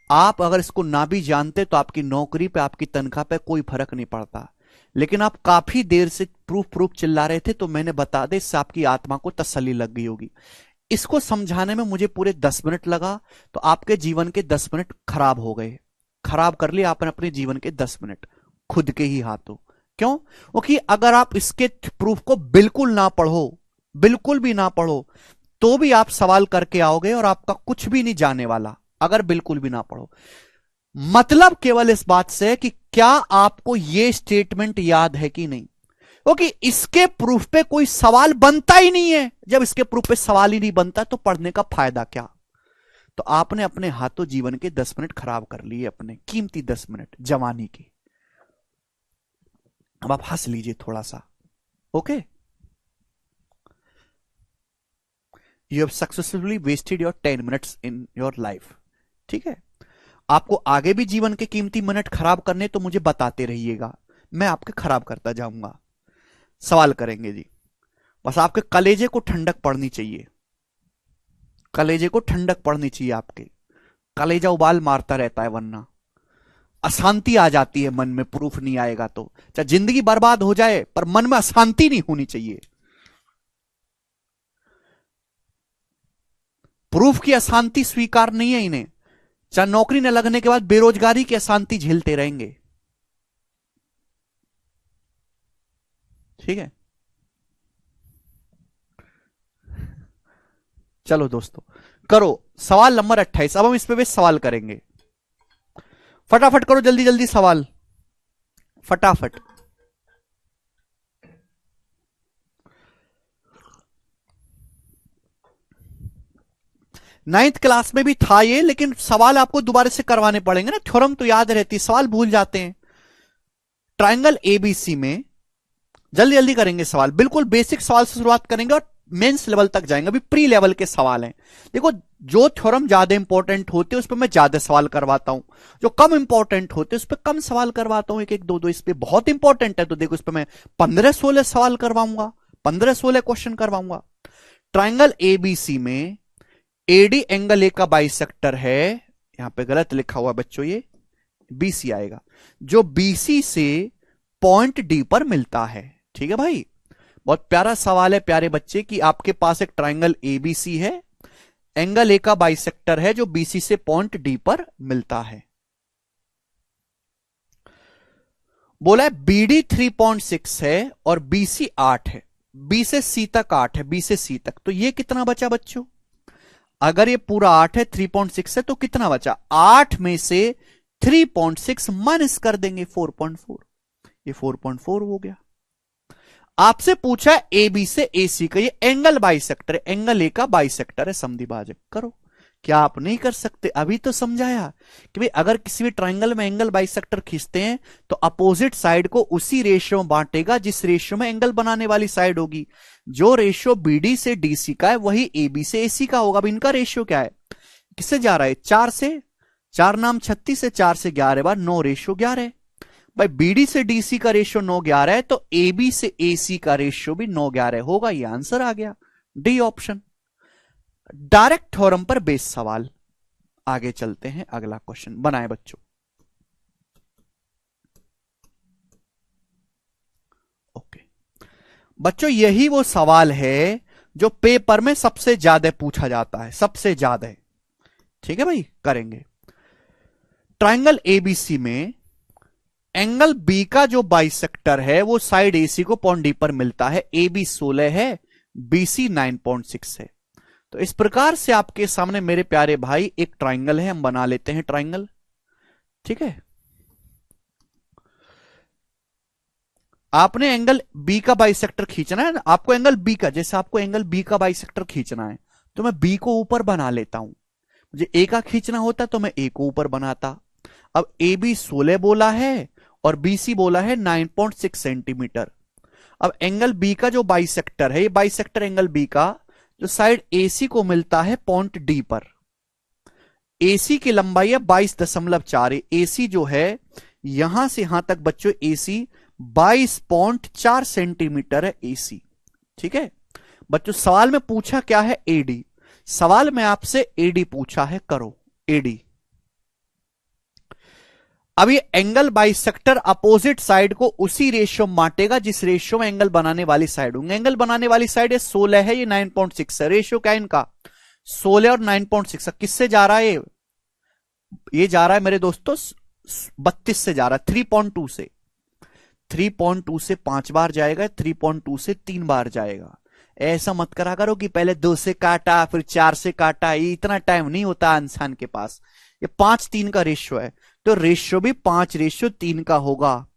आप अगर इसको ना भी जानते तो आपकी नौकरी पे आपकी तनख्वाह पे कोई फर्क नहीं पड़ता, लेकिन आप काफी देर से प्रूफ प्रूफ चिल्ला रहे थे तो मैंने बता दे, इससे आपकी आत्मा को तसल्ली लग गई होगी। इसको समझाने में मुझे पूरे 10 मिनट लगा, तो आपके जीवन के 10 मिनट खराब हो गए, खराब कर लिए आपने अपने जीवन के 10 मिनट खुद के ही हाथों। क्यों? क्योंकि अगर आप इसके प्रूफ को बिल्कुल ना पढ़ो, बिल्कुल भी ना पढ़ो, तो भी आप सवाल करके आओगे और आपका कुछ भी नहीं जाने वाला, अगर बिल्कुल भी ना पढ़ो। मतलब केवल इस बात से है कि क्या आपको यह स्टेटमेंट याद है कि नहीं, क्योंकि इसके प्रूफ पे कोई सवाल बनता ही नहीं है। जब इसके प्रूफ पे सवाल ही नहीं बनता तो पढ़ने का फायदा क्या? तो आपने अपने हाथों जीवन के 10 मिनट खराब कर लिए, अपने कीमती 10 मिनट जवानी के। अब आप हंस लीजिए थोड़ा सा। Okay, you have successfully wasted your 10 minutes in your life. ठीक है, आपको आगे भी जीवन के कीमती मिनट खराब करने तो मुझे बताते रहिएगा, मैं आपके खराब करता जाऊंगा। सवाल करेंगे जी, बस आपके कलेजे को ठंडक पड़नी चाहिए, कलेजे को ठंडक पड़नी चाहिए। आपके कलेजा उबाल मारता रहता है, वरना अशांति आ जाती है मन में। प्रूफ नहीं आएगा तो चाहे जिंदगी बर्बाद हो जाए पर मन में अशांति नहीं होनी चाहिए। प्रूफ की अशांति स्वीकार नहीं है इन्हें, चाहे नौकरी न लगने के बाद बेरोजगारी की अशांति झेलते रहेंगे। ठीक है, चलो दोस्तों करो सवाल नंबर 28। अब हम इस पे भी सवाल करेंगे, फटाफट करो जल्दी जल्दी सवाल, फटाफट। नाइन्थ क्लास में भी था ये, लेकिन सवाल आपको दोबारा से करवाने पड़ेंगे ना, थ्योरम तो याद रहती, सवाल भूल जाते हैं। ट्रायंगल एबीसी में जल्दी जल्दी करेंगे सवाल, बिल्कुल बेसिक सवाल से शुरुआत करेंगे और मेंस लेवल तक जाएंगे। अभी प्री लेवल के सवाल हैं। देखो जो थ्योरम ज्यादा इंपॉर्टेंट होते हैं उस पर मैं ज्यादा सवाल करवाता हूं, जो कम इंपॉर्टेंट होते हैं उस पर कम सवाल करवाता हूं, एक एक दो दो। इस पे बहुत इंपॉर्टेंट है तो देखो इस पर मैं 15-16 सवाल करवाऊंगा, 15-16 क्वेश्चन करवाऊंगा। ट्रायंगल एबीसी में एडी एंगल ए का बाइसेक्टर है, यहां पे गलत लिखा हुआ बच्चों, ये बीसी आएगा, जो बीसी से पॉइंट डी पर मिलता है। ठीक है भाई, बहुत प्यारा सवाल है प्यारे बच्चे, कि आपके पास एक ट्रायंगल एबीसी है, एंगल ए का बाइसेक्टर है जो बीसी से पॉइंट डी पर मिलता है। बोला है बीडी 3.6 है और बीसी 8 है, बी से सी तक 8 है, बी से सी तक, तो ये कितना बचा बच्चों? अगर ये पूरा 8 है, 3.6 है, तो कितना बचा? 8 में से 3.6 माइनस कर देंगे 4.4, ये 4.4 हो गया। आपसे पूछा ए बी से ए सी का, ये एंगल बाइसेक्टर है, एंगल ए का बाइसेक्टर है, समद्विभाजक। करो, क्या आप नहीं कर सकते? अभी तो समझाया कि भाई अगर किसी भी ट्रायंगल में एंगल बाइसेक्टर खींचते हैं तो अपोजिट साइड को उसी रेशियो में बांटेगा जिस रेशियो में एंगल बनाने वाली साइड होगी। जो रेशियो बीडी से डीसी का है वही ए बी से एसी का होगा। अब इनका रेशियो क्या है, किससे जा रहा है? 4 से, 4 नाम 36 से 4 से 11 बार 9 रेशियो 11 है। भाई बीडी से डीसी का रेशियो 9:11 है, तो एबी से एसी का रेशियो भी 9:11 होगा। ये आंसर आ गया, डी ऑप्शन। डायरेक्ट थ्योरम पर बेस सवाल। आगे चलते हैं, अगला क्वेश्चन बनाए बच्चों। ओके बच्चों, यही वो सवाल है जो पेपर में सबसे ज्यादा पूछा जाता है, सबसे ज्यादा। ठीक है भाई, करेंगे। ट्राइंगल एबीसी में एंगल बी का जो बाइसेक्टर है वो साइड एसी को पॉइंट डी पर मिलता है। ए बी 16 है, बीसी 9.6 है। तो इस प्रकार से आपके सामने मेरे प्यारे भाई एक ट्राइंगल है, हम बना लेते हैं ट्राइंगल। ठीक है, आपने एंगल बी का बाइसेक्टर खींचना है ना, आपको एंगल बी का, जैसे आपको एंगल बी का बाइसेक्टर खींचना है तो मैं बी को ऊपर बना लेता हूं। मुझे ए का खींचना होता तो मैं ए को ऊपर बनाता। अब ए बी 16 बोला है और बीसी बोला है 9.6 सेंटीमीटर। अब एंगल बी का जो बाइसेक्टर है, ये बाइसेक्टर एंगल बी का जो साइड एसी को मिलता है पॉइंट डी पर। एसी की लंबाई है 22.4। एसी जो है यहां से यहां तक बच्चों, एसी 22.4 सेंटीमीटर है एसी। ठीक है बच्चों, सवाल में पूछा क्या है, एडी। सवाल में आपसे एडी पूछा है, करो एडी। अब ये एंगल बाइसेक्टर अपोजिट साइड को उसी रेशियो में बांटेगा जिस रेशियो में एंगल बनाने वाली साइड होंगे। एंगल बनाने वाली साइड है 16 है, ये 9.6 है। रेशियो क्या है इनका, 16 और 9.6। किससे जा रहा है ये जा रहा है मेरे दोस्तों 32 से जा रहा है, 3.2 से। 3.2 से 5 बार जाएगा, 3.2 से 3 बार जाएगा। ऐसा मत करा करो कि पहले 2 से काटा फिर 4 से काटा, ये इतना टाइम नहीं होता इंसान के पास। ये 5:3 का रेशियो है, तो रेशियो भी 5:3 का होगा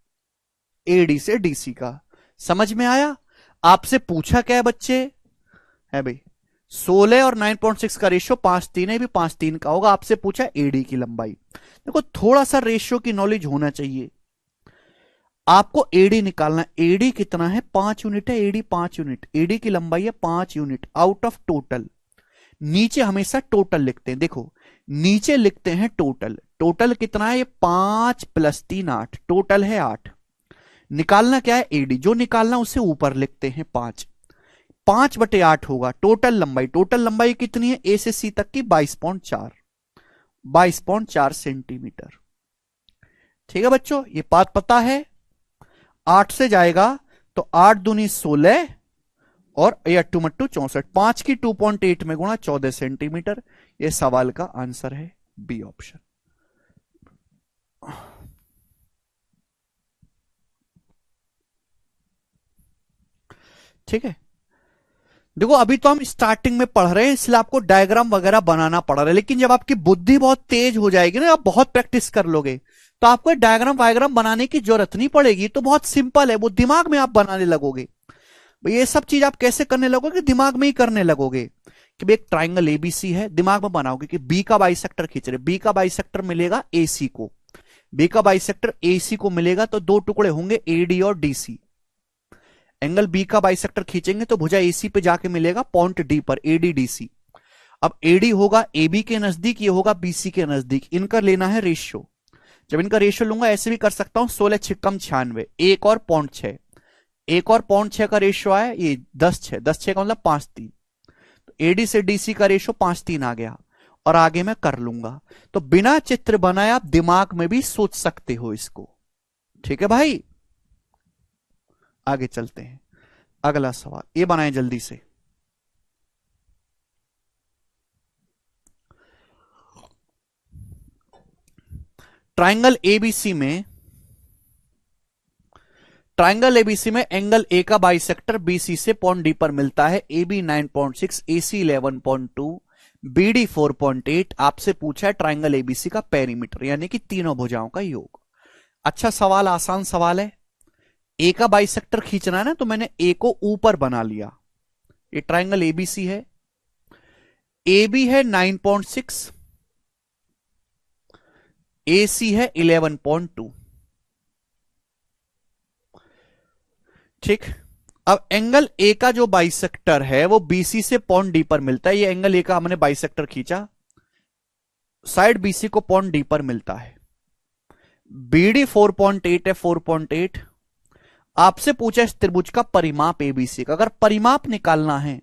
एडी से डीसी का। समझ में आया? आपसे पूछा क्या है बच्चे, है भाई 16 और 9.6 का रेशियो 5:3 है, भी 5:3 का होगा। आपसे पूछा एडी की लंबाई। देखो थोड़ा सा रेशियो की नॉलेज होना चाहिए। आपको एडी निकालना, एडी कितना है, 5 यूनिट है। एडी 5 यूनिट, एडी की लंबाई है 5 यूनिट आउट ऑफ टोटल। नीचे हमेशा टोटल लिखते हैं, देखो नीचे लिखते हैं टोटल। टोटल कितना है, ये 5 + 3 8, टोटल है 8। निकालना क्या है, एडी। जो निकालना उसे ऊपर लिखते हैं 5। 5/8 होगा टोटल लंबाई। टोटल लंबाई कितनी है, ए से सी तक की 22.4 सेंटीमीटर। ठीक है बच्चों, ये बात पता है। 8 से जाएगा तो 8 दूनी 16 और 8 मट्टू 64। 5 की 2.8 में गुणा 14 सेंटीमीटर। यह सवाल का आंसर है, बी ऑप्शन। ठीक है, देखो अभी तो हम स्टार्टिंग में पढ़ रहे हैं इसलिए आपको डायग्राम वगैरह बनाना पड़ रहा है, लेकिन जब आपकी बुद्धि बहुत तेज हो जाएगी ना, आप बहुत प्रैक्टिस कर लोगे, तो आपको डायग्राम वायग्राम बनाने की जरूरत नहीं पड़ेगी। तो बहुत सिंपल है, वो दिमाग में आप बनाने लगोगे। ये सब चीज आप कैसे करने लगोगे, दिमाग में ही करने लगोगे। कि भाई एक ट्राइंगल एबीसी है, दिमाग में बनाओगे कि बी का बाइसेक्टर खींच रहे, बी का बाइसेक्टर मिलेगा एसी को, बी का बाइसेक्टर एसी को मिलेगा तो दो टुकड़े होंगे एडी और डीसी। एंगल बी का बाइसेक्टर खींचेंगे तो भुजा एसी पे जाके मिलेगा पॉइंट डी पर, एडी डीसी। अब एडी होगा एबी के नजदीक, ये होगा बीसी के नजदीक। इनका लेना है रेशियो। जब इनका रेशियो लूंगा ऐसे भी कर सकता हूं, 16 6 कम 96, एक और 0.6, एक और 0.6 का रेशियो आया, ये 10/6, 10/6 का मतलब 5/3। तो एडी से डीसी का रेशियो 5/3 आ गया और आगे मैं कर लूंगा। तो बिना चित्र बनाए आप दिमाग में भी सोच सकते हो इसको। ठीक है भाई, आगे चलते हैं। अगला सवाल ये बनाएं जल्दी से। ट्राइंगल एबीसी में, ट्राइंगल एबीसी में एंगल ए का बाइसेक्टर बीसी से पॉइंट डी पर मिलता है। AB 9.6, AC 11.2, BD 4.8। आपसे पूछा है ट्राइंगल एबीसी का पेरीमीटर, यानी कि तीनों भुजाओं का योग। अच्छा सवाल, आसान सवाल है। ए का बाइसेक्टर खींचना है ना, तो मैंने ए को ऊपर बना लिया। ये ट्राइंगल एबीसी है, एबी है 9.6, एसी है 11.2। ठीक, अब एंगल ए का जो बाइसेक्टर है वो बीसी से पॉइंट डी पर मिलता है। ये एंगल ए का हमने बाइसेक्टर खींचा, साइड बीसी को पॉइंट डी पर मिलता है। BD 4.8 है, 4.8। आपसे पूछा इस त्रिभुज का परिमाप ABC का, अगर परिमाप निकालना है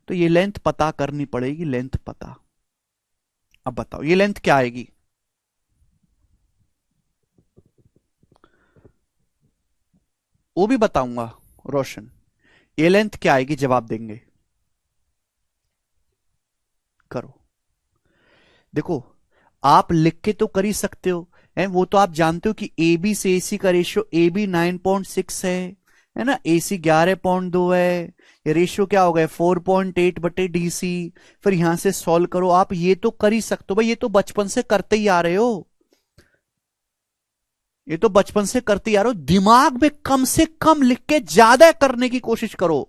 तो ये लेंथ पता करनी पड़ेगी, लेंथ पता। अब बताओ ये लेंथ क्या आएगी? वो भी बताऊंगा रोशन। ये लेंथ क्या आएगी, जवाब देंगे। करो, देखो आप लिख के तो कर ही सकते हो, है वो तो आप जानते हो कि AB से AC का रेशियो AB 9.6 है ना, AC 11.2 है। ये रेशियो क्या हो गया 4.8 बटे DC। फिर यहां से सॉल्व करो, आप ये तो कर ही सकते हो भाई, ये तो बचपन से करते ही आ रहे हो, ये तो बचपन से करते ही आ रहे हो। दिमाग में कम से कम लिख के ज्यादा करने की कोशिश करो।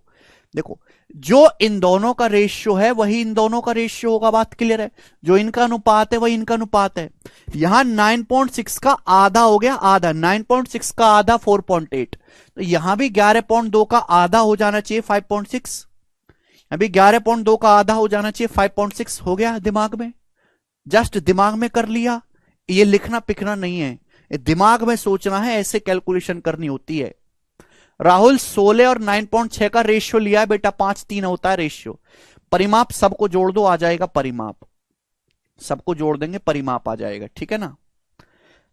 देखो जो इन दोनों का रेशियो है वही इन दोनों का रेशियो होगा, बात क्लियर है। जो इनका अनुपात है वही इनका अनुपात है। यहां 9.6 का आधा हो गया, आधा 9.6 का आधा 4.8, तो यहां भी 11.2 का आधा हो जाना चाहिए 5.6। अभी 11.2 का आधा हो जाना चाहिए 5.6 हो गया। दिमाग में, जस्ट दिमाग में कर लिया, ये लिखना पिखना नहीं है, ये दिमाग में सोचना है, ऐसे कैलकुलेशन करनी होती है। राहुल 16 और 9.6 का रेशियो लिया है बेटा, 5-3 होता है रेशियो। परिमाप सबको जोड़ दो, आ जाएगा परिमाप, सबको जोड़ देंगे परिमाप आ जाएगा, ठीक है ना।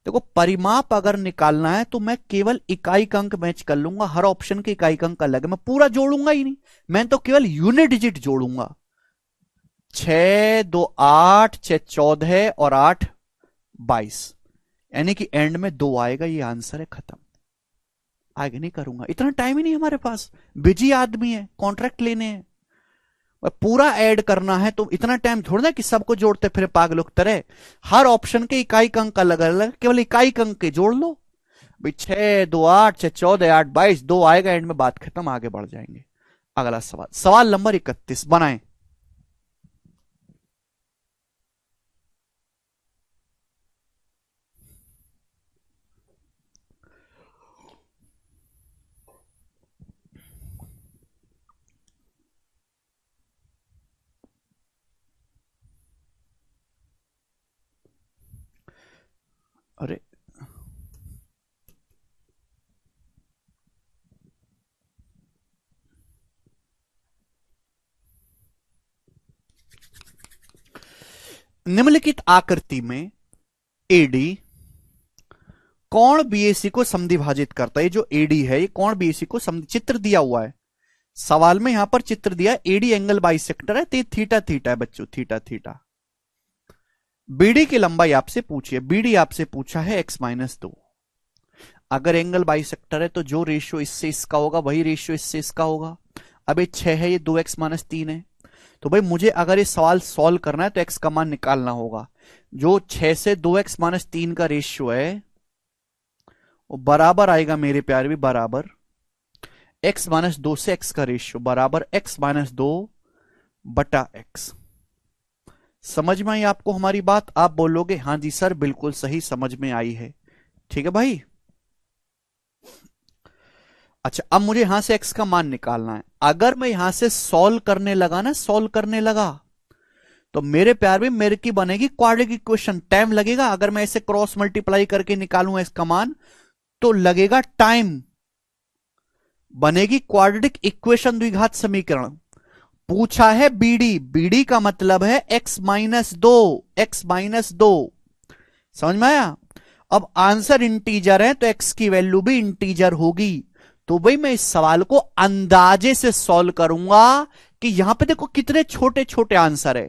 देखो परिमाप अगर निकालना है तो मैं केवल इकाई अंक मैच कर लूंगा, हर ऑप्शन के इकाई अंक अलग है, मैं पूरा जोड़ूंगा ही नहीं, मैं तो केवल यूनिट डिजिट जोड़ूंगा। 6 2 8, 6 14 और 8 22, यानी कि एंड में 2 आएगा, ये आंसर है, खत्म। आगे नहीं करूंगा, इतना टाइम ही नहीं हमारे पास, बिजी आदमी है, कॉन्ट्रैक्ट लेने हैं, पूरा ऐड करना है, तो इतना टाइम थोड़ा कि सबको जोड़ते फिर पागलों की तरह। हर ऑप्शन के इकाई अंक अलग अलग, केवल इकाई अंक के जोड़ लो भाई। 6 2 8, 6 14 8 22, 2 आएगा एंड में, बात खत्म, आगे बढ़ जाएंगे। अगला सवाल, सवाल नंबर 31 बनाएं। अरे निम्नलिखित आकृति में एडी कोण बीएसी को समद्विभाजित करता है। ये जो एडी है ये कोण बीएसी को चित्र दिया हुआ है सवाल में, यहां पर चित्र दिया है, एडी एंगल बाइसेक्टर है, तो थीटा थीटा है बच्चों, थीटा थीटा। बीडी की लंबाई आपसे पूछिए, बीडी आपसे पूछा है x-2। अगर एंगल बाइसेक्टर है तो जो रेशियो इससे इसका होगा वही रेशियो इससे इसका होगा। अब ये 6 है, ये 2x-3 है, तो भाई मुझे अगर ये सवाल सॉल्व करना है तो x का मान निकालना होगा। जो 6 से 2x-3 का रेशियो है वो बराबर आएगा मेरे प्यारे भी, बराबर x-2 से x का रेशियो बराबर x-2 बटा x। समझ में आई आपको हमारी बात? आप बोलोगे हाँ जी सर बिल्कुल सही, समझ में आई है, ठीक है भाई। अच्छा अब मुझे यहां से x का मान निकालना है। अगर मैं यहां से सॉल्व करने लगा ना, सॉल्व करने लगा, तो मेरे प्यार में मेरे की बनेगी क्वाड्रेटिक इक्वेशन, टाइम लगेगा। अगर मैं इसे क्रॉस मल्टीप्लाई करके निकालूंगा इसका मान तो लगेगा टाइम, बनेगी क्वाड्रेटिक इक्वेशन, द्विघात समीकरण। पूछा है बीडी, बीडी का मतलब है x-2, x-2, समझ में आया। अब आंसर इंटीजर है तो x की वैल्यू भी इंटीजर होगी। तो भाई मैं इस सवाल को अंदाजे से सॉल्व करूंगा कि यहां पे देखो कितने छोटे छोटे आंसर है,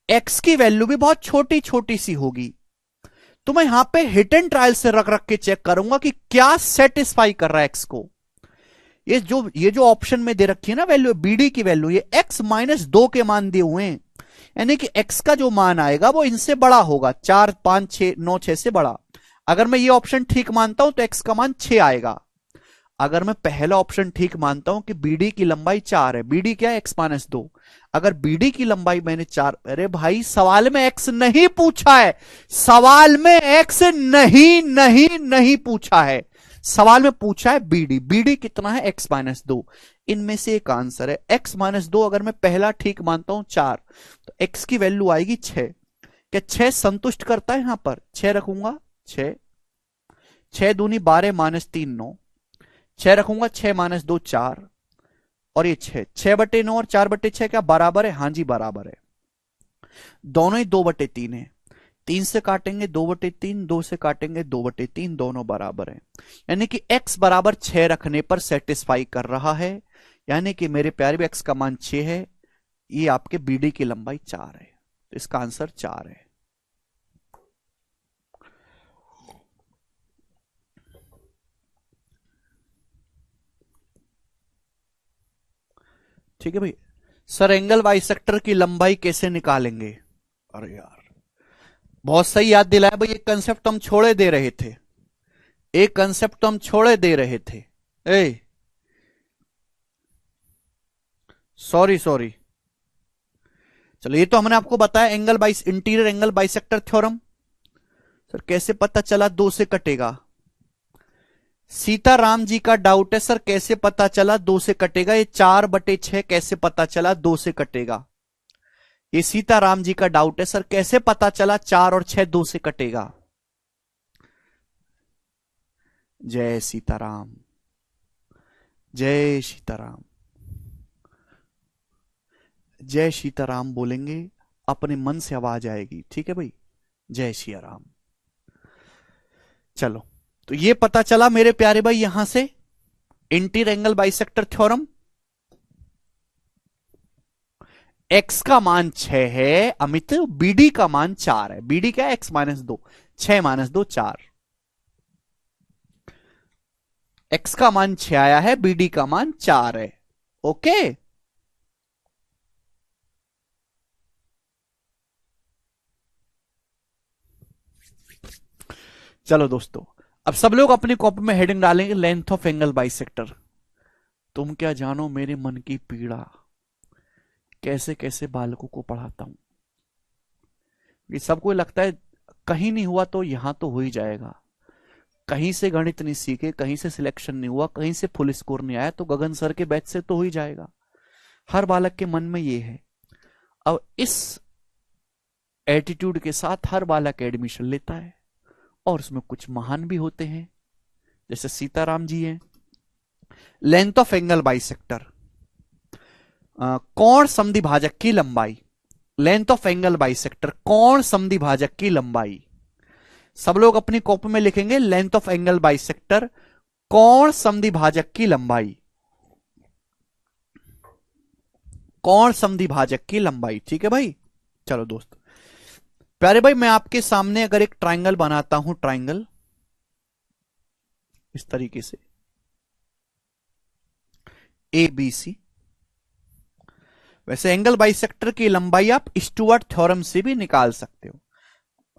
x की वैल्यू भी बहुत छोटी छोटी सी होगी। तो मैं यहां पे हिट एंड ट्रायल से रख रख के चेक करूंगा कि क्या सेटिस्फाई कर रहा है x को। ये जो ऑप्शन में दे रखी है ना वैल्यू, बीडी की वैल्यू, ये x-2 के मान दिए हुए हैं, यानी कि x का जो मान आएगा वो इनसे बड़ा होगा, 4 5 6 9 6 से बड़ा। अगर मैं ये ऑप्शन ठीक मानता हूं तो x का मान 6 आएगा। अगर मैं पहला ऑप्शन ठीक मानता हूं कि बीडी की लंबाई 4 है, बीडी क्या है x-2, अगर बीडी की लंबाई मैंने 4, अरे भाई सवाल में x नहीं पूछा है, सवाल में x नहीं नहीं नहीं पूछा है, सवाल में पूछा है बीडी, बीडी कितना है x-2, इनमें से एक आंसर है x-2। अगर मैं पहला ठीक मानता हूं 4, तो x की वैल्यू आएगी 6। क्या 6 संतुष्ट करता है? यहां पर 6 रखूंगा, 6 6 दूनी 12 -3 9, 6 रखूंगा, 6 - 2 4, और ये 6, 6/9 और 4/6 क्या बराबर है? हाँ जी बराबर है। दोनों ही 2/3 है, 3 से काटेंगे 2/3, 2 से काटेंगे 2/3, दोनों बराबर है। यानी कि x बराबर 6 रखने पर सेटिस्फाई कर रहा है, यानी कि मेरे प्यारे भी x का मान 6 है, ये आपके BD की लंबाई 4 है, तो इसका आंसर 4 है। ठीक है भाई। सर एंगल बाइसेक्टर की लंबाई कैसे निकालेंगे? अरे यार बहुत सही याद दिलाया भाई, एक कंसेप्ट हम छोड़े दे रहे थे, एक कंसेप्ट तो हम छोड़े दे रहे थे। ए सॉरी सॉरी, चलो ये तो हमने आपको बताया, interior angle bisector theorem. Sir कैसे पता चला 2 से कटेगा? सीताराम जी का डाउट है सर, कैसे पता चला 2 से कटेगा? ये 4/6 कैसे पता चला 2 से कटेगा? ये सीताराम जी का डाउट है सर, कैसे पता चला 4 और 6 2 से कटेगा? जय सीताराम, जय सीताराम, जय सीताराम बोलेंगे, अपने मन से आवाज आएगी। ठीक है भाई, जय श्री राम। चलो, तो ये पता चला मेरे प्यारे भाई यहां से interior angle bisector theorem. x का मान 6 है अमित, BD का मान 4 है। BD क्या है? x - 2, 6 - 2 4। x का मान 6 आया है, BD का मान 4 है। ओके, चलो दोस्तों, अब सब लोग अपनी कॉपी में हेडिंग डालेंगे लेंथ ऑफ एंगल बाइसेक्टर। तुम क्या जानो मेरे मन की पीड़ा, कैसे कैसे बालकों को पढ़ाता हूं। ये सबको लगता है कहीं नहीं हुआ तो यहां तो हो ही जाएगा, कहीं से गणित नहीं सीखे, कहीं से सिलेक्शन नहीं हुआ, कहीं से फुल स्कोर नहीं आया तो गगन सर के बैच से तो हो ही जाएगा। हर बालक के मन में ये है। अब इस एटीट्यूड के साथ हर बालक एडमिशन लेता है, और उसमें कुछ महान भी होते हैं, जैसे सीताराम जी हैं। लेंथ ऑफ एंगल बाइसेक्टर, कोण समद्विभाजक की लंबाई। लेंथ ऑफ एंगल बाइसेक्टर, कोण समद्विभाजक की लंबाई। सब लोग अपनी कॉपी में लिखेंगे लेंथ ऑफ एंगल बाइसेक्टर, कोण समद्विभाजक की लंबाई, कोण समद्विभाजक की लंबाई। ठीक है भाई। चलो दोस्त प्यारे भाई, मैं आपके सामने अगर एक ट्राइंगल बनाता हूं, ट्राइंगल इस तरीके से ABC, वैसे एंगल बाइसेक्टर की लंबाई आप स्टुअर्ट थ्योरम से भी निकाल सकते हो,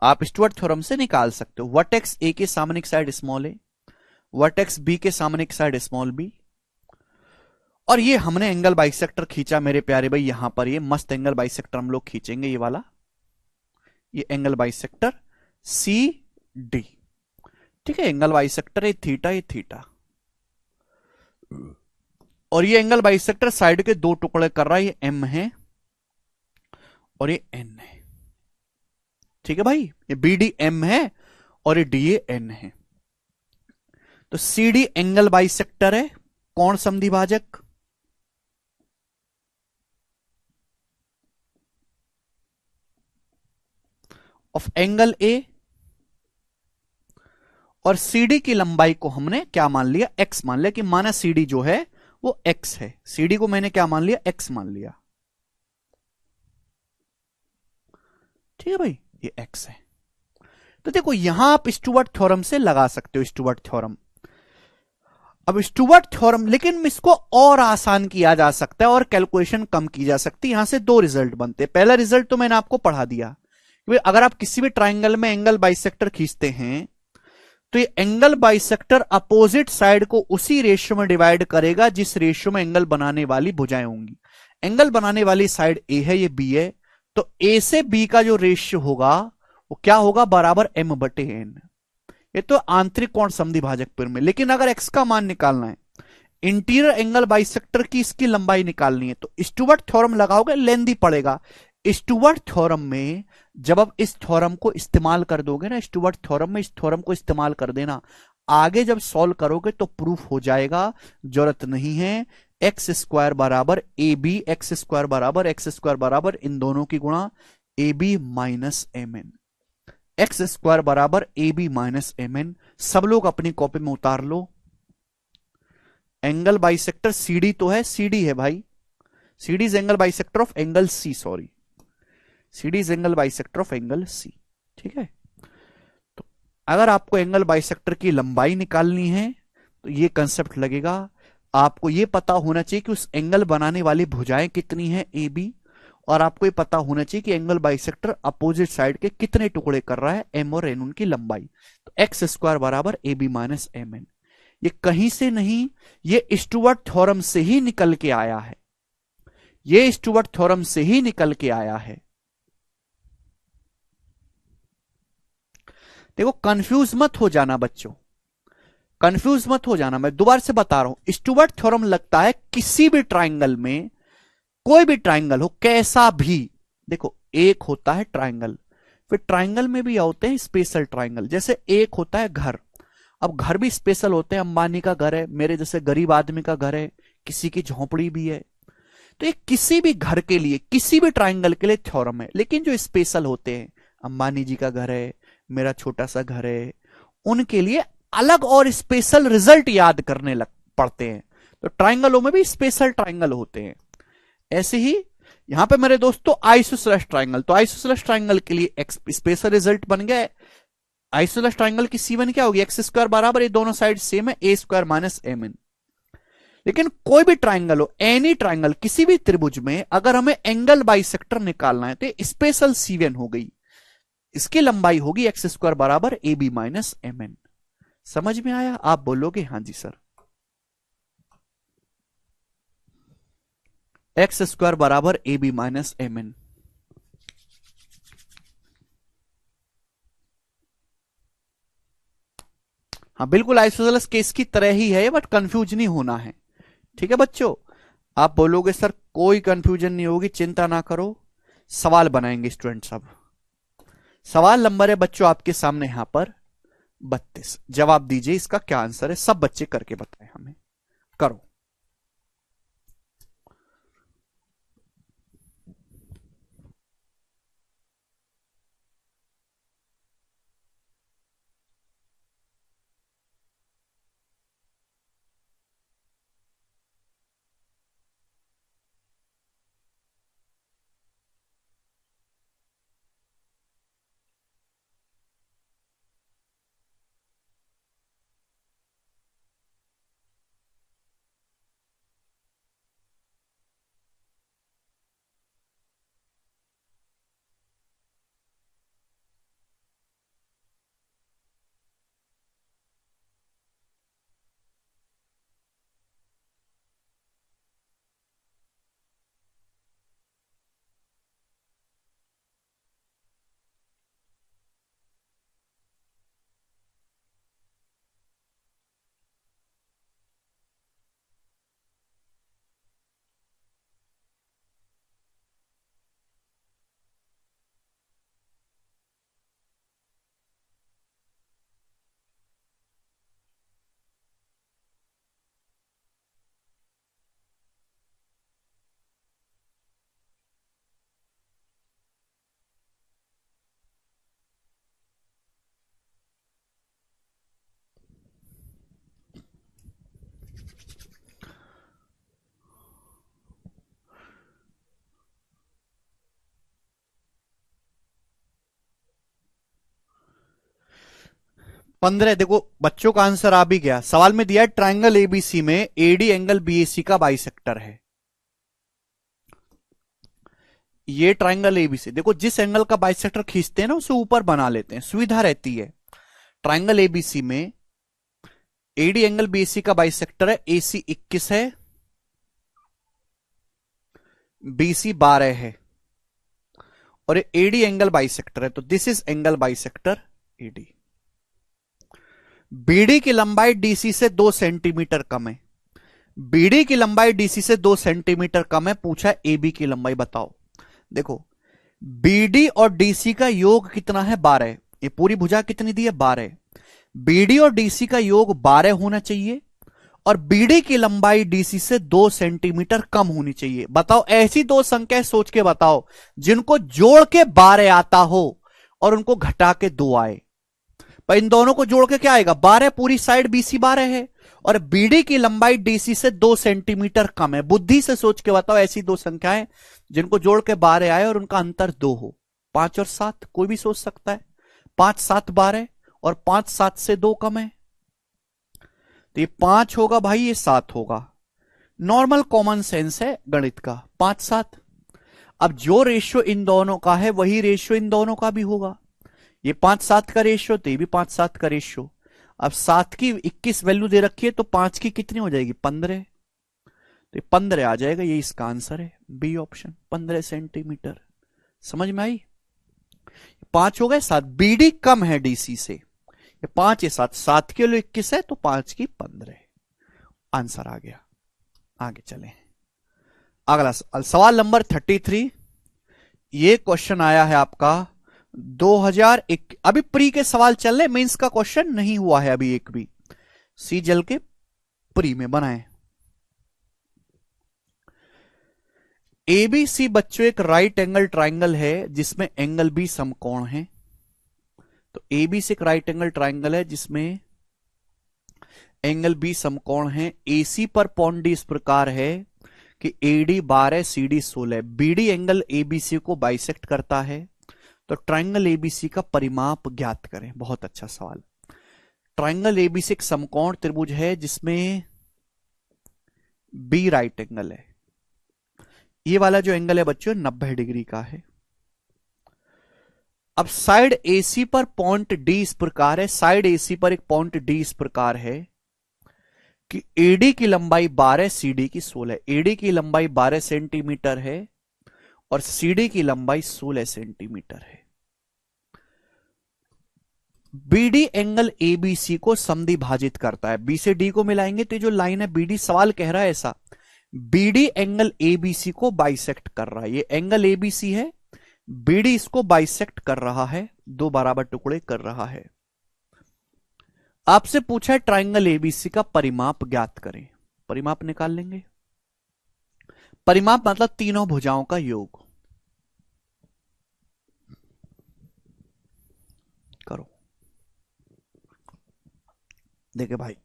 आप स्टुअर्ट थ्योरम से निकाल सकते हो। वर्टेक्स A के सामने की side small a, vertex B के सामने की साइड स्मॉल b, और ये हमने एंगल बाइसेक्टर खींचा मेरे प्यारे भाई, यहां पर ये मस्त एंगल बाइसेक्टर हम लोग खींचेंगे, ये वाला, ये एंगल बाइसेक्टर CD। ठीक है, एंगल बाइसेक्टर ये थीटा, ये थीटा, और ये एंगल बाइसेक्टर साइड के 2 टुकड़े कर रहा है, ये M है और ये N है। ठीक है भाई, ये BD M है और ये DA N है। तो CD एंगल बाइसेक्टर है, कोण समद्विभाजक। ऑफ एंगल A, और CD की लंबाई को हमने क्या मान लिया? X मान लिया, कि माना CD जो है वो X है। CD को मैंने क्या मान लिया? X मान लिया। ठीक है भाई, ये X है। तो देखो यहां आप स्टुअर्ट थ्योरम से लगा सकते हो, स्टुअर्ट थ्योरम। अब स्टुअर्ट थ्योरम, लेकिन इसको और आसान किया जा सकता है और कैलकुलेशन कम की जा सकती है। यहां से 2 रिजल्ट बनते हैं। पहला रिजल्ट तो मैंने आपको पढ़ा दिया, अगर आप किसी भी ट्राइंगल में एंगल बाइसेक्टर खींचते हैं तो ये एंगल बाइसेक्टर अपोजिट साइड को उसी रेशियो में डिवाइड करेगा जिस रेशियो में एंगल बनाने वाली भुजाएं होंगी। एंगल बनाने वाली साइड A है, ये B है, तो A से B का जो रेशियो होगा वो क्या होगा? बराबर M/N। ये तो आंतरिक कोण समद्विभाजक पर में। लेकिन अगर x का मान निकालना है, इंटीरियर एंगल बाइसेक्टर की इसकी लंबाई निकालनी है, तो स्टुअर्ट थ्योरम लगाओगे, लेंथी पड़ेगा। स्टुअर्ट थ्योरम में जब आप इस थ्योरम को इस्तेमाल कर दोगे ना, स्टुअर्ट थ्योरम में इस थ्योरम को इस्तेमाल कर देना, आगे जब सॉल्व करोगे तो प्रूफ हो जाएगा, जरूरत नहीं है। एक्स स्क्वायर बराबर ए बी, एक्स स्क्वायर बराबर एक्स स्क्वायर बराबर इन दोनों की गुणा a B minus M n, x square बराबर A B minus M n. सब लोग अपनी कॉपी में उतार लो। एंगल बाइसेक्टर सीडी तो है, सीडी है भाई, CD is angle bisector of angle C, sorry, CD is angle bisector of angle C. ठीक है, तो अगर आपको एंगल बाइसेक्टर की लंबाई निकालनी है तो ये कंसेप्ट लगेगा। आपको ये पता होना चाहिए कि उस एंगल बनाने वाली भुजाएं कितनी है ए बी, और आपको ये पता होना चाहिए कि एंगल बाइसेक्टर अपोजिट साइड के कितने टुकड़े कर रहा है, एम और एन उनकी लंबाई। तो एक्स स्क्वायर बराबर A B minus M N, ये कहीं से नहीं, ये स्टुअर्ट थ्योरम से ही निकल के आया है, ये स्टुअर्ट थ्योरम से ही निकल के आया है। देखो कंफ्यूज मत हो जाना बच्चों, कंफ्यूज मत हो जाना, मैं दोबारा से बता रहा हूं, स्टुअर्ट थ्योरम लगता है किसी भी ट्राइंगल में, कोई भी ट्राइंगल हो कैसा भी। देखो एक होता है ट्राइंगल, फिर ट्राइंगल में भी होते हैं स्पेशल ट्राइंगल। जैसे एक होता है घर, अब घर भी स्पेशल होते हैं, अंबानी का घर है, मेरे जैसे गरीब आदमी का घर है, किसी की झोपड़ी भी है। तो ये किसी भी घर के लिए, किसी भी ट्राइंगल के लिए थ्योरम है। लेकिन जो स्पेशल होते हैं, अंबानी जी का घर है, मेरा छोटा सा घर है, उनके लिए अलग और स्पेशल रिजल्ट याद करने लग पड़ते हैं। तो ट्राइंगलों में भी स्पेशल ट्राइंगल होते हैं। ऐसे ही यहां पे मेरे दोस्तों आइसोसेलेस ट्राइंगल, तो आइसोसेलेस ट्राइंगल के लिए एक स्पेशल रिजल्ट बन गया। आइसोसेलेस ट्राइंगल की C1 क्या होगी, एक्स स्क्वायर बराबर, ये दोनों साइड सेम है, a square minus M N. लेकिन कोई भी ट्राइंगल हो, एनी ट्राइंगल, किसी भी त्रिभुज में अगर हमें एंगल बाइसेक्टर निकालना है तो स्पेशल C1 हो गई, इसकी लंबाई होगी एक्स स्क्वायर बराबर A B minus M N. समझ में आया? आप बोलोगे हां जी सर। एक्स स्क्वायर बराबर A B minus M N. हाँ बिल्कुल आइसोसेलेस केस की तरह ही है, बट कंफ्यूज नहीं होना है। ठीक है बच्चों, आप बोलोगे सर कोई कंफ्यूजन नहीं होगी, चिंता ना करो, सवाल बनाएंगे स्टूडेंट सब। सवाल नंबर है बच्चों आपके सामने यहां पर 32, जवाब दीजिए इसका क्या आंसर है, सब बच्चे करके बताएं हमें, करो। पंद्रह, देखो बच्चों का आंसर आ भी गया। सवाल में दिया है ट्राइंगल एबीसी में एडी एंगल बीएसी का बाइसेक्टर है। ये ट्राइंगल एबीसी, देखो जिस एंगल का बाइसेक्टर खींचते हैं ना उसे ऊपर बना लेते हैं, सुविधा रहती है। ट्राइंगल एबीसी में एडी एंगल बीएसी का बाइसेक्टर है, एसी 21 है, बीसी 12 है, और ये एडी एंगल बाइसेक्टर है, तो this is angle bisector AD. BD की लंबाई डीसी से 2 सेंटीमीटर कम है, बीडी की लंबाई डीसी से 2 सेंटीमीटर कम है, पूछा एबी की लंबाई बताओ। देखो बीडी और डीसी का योग कितना है 12, ये पूरी भुजा कितनी दी है 12, बीडी और डीसी का योग 12 होना चाहिए और बीडी की लंबाई डीसी से 2 सेंटीमीटर कम होनी चाहिए। बताओ ऐसी दो संख्याएं सोच के बताओ जिनको जोड़ के 12 आता हो और उनको घटा के 2 आए। पर इन दोनों को जोड़ के क्या आएगा? 12। पूरी साइड बीसी 12 है और बीडी की लंबाई डीसी से 2 सेंटीमीटर कम है। बुद्धि से सोच के बताओ ऐसी दो संख्याएं जिनको जोड़ के 12 आए और उनका अंतर 2 हो। 5 और 7 कोई भी सोच सकता है। 5 7 12 और 5 7 से 2 कम है तो ये 5 होगा भाई, ये 7 होगा। नॉर्मल कॉमन सेंस है गणित का। 5 7। अब जो रेशियो इन दोनों का है वही रेशियो इन दोनों का भी होगा। ये 5 7 का रेशियो तो ये भी 5 7 का रेशियो। अब 7 की 21 वैल्यू दे रखी है तो 5 की कितनी हो जाएगी? 15। तो ये 15 आ जाएगा। ये इसका आंसर है, बी ऑप्शन, 15 सेंटीमीटर। समझ में आई? 5 हो गए 7। बीडी कम है डीसी से। ये 5 ये 7, 7 किलो 21 है तो 5 की 15। आंसर आ गया। आगे चलें। अगला सवाल नंबर 33। ये क्वेश्चन आया है आपका 2001। अभी प्री के सवाल चल रहे, मेंस का क्वेश्चन नहीं हुआ है अभी एक भी। सी जल के प्री में बनाए। एबीसी बच्चों एक राइट एंगल ट्राइंगल है जिसमें एंगल बी समकोण है। तो एबीसी एक राइट एंगल ट्राइंगल है जिसमें एंगल बी समकोण है। एसी पर पॉइंट डी इस प्रकार है कि AD 12 CD 16। BD angle ABC को बाइसेक्ट करता है। तो ट्राइंगल एबीसी का परिमाप ज्ञात करें। बहुत अच्छा सवाल। ट्राइंगल एबीसी एक समकोण त्रिभुज है जिसमें बी राइट एंगल है। ये वाला जो एंगल है बच्चों 90 डिग्री का है। अब साइड एसी पर पॉइंट डी इस प्रकार है। साइड एसी पर एक पॉइंट डी इस प्रकार है कि एडी की लंबाई 12 सीडी की 16। एडी की लंबाई 12 सेंटीमीटर है और सीडी की लंबाई 16 सेंटीमीटर है। बीडी एंगल एबीसी को समद्विभाजित करता है। बी से डी को मिलाएंगे तो जो लाइन है बीडी, सवाल कह रहा है ऐसा, बीडी एंगल एबीसी को बाइसेक्ट कर रहा है। ये एंगल एबीसी है, बीडी इसको बाइसेक्ट कर रहा है, 2 बराबर टुकड़े कर रहा है। आपसे पूछा है ट्राइंगल एबीसी का परिमाप ज्ञात करें। परिमाप निकाल लेंगे। परिमाप मतलब तीनों भुजाओं का योग। करो। देखे भाई,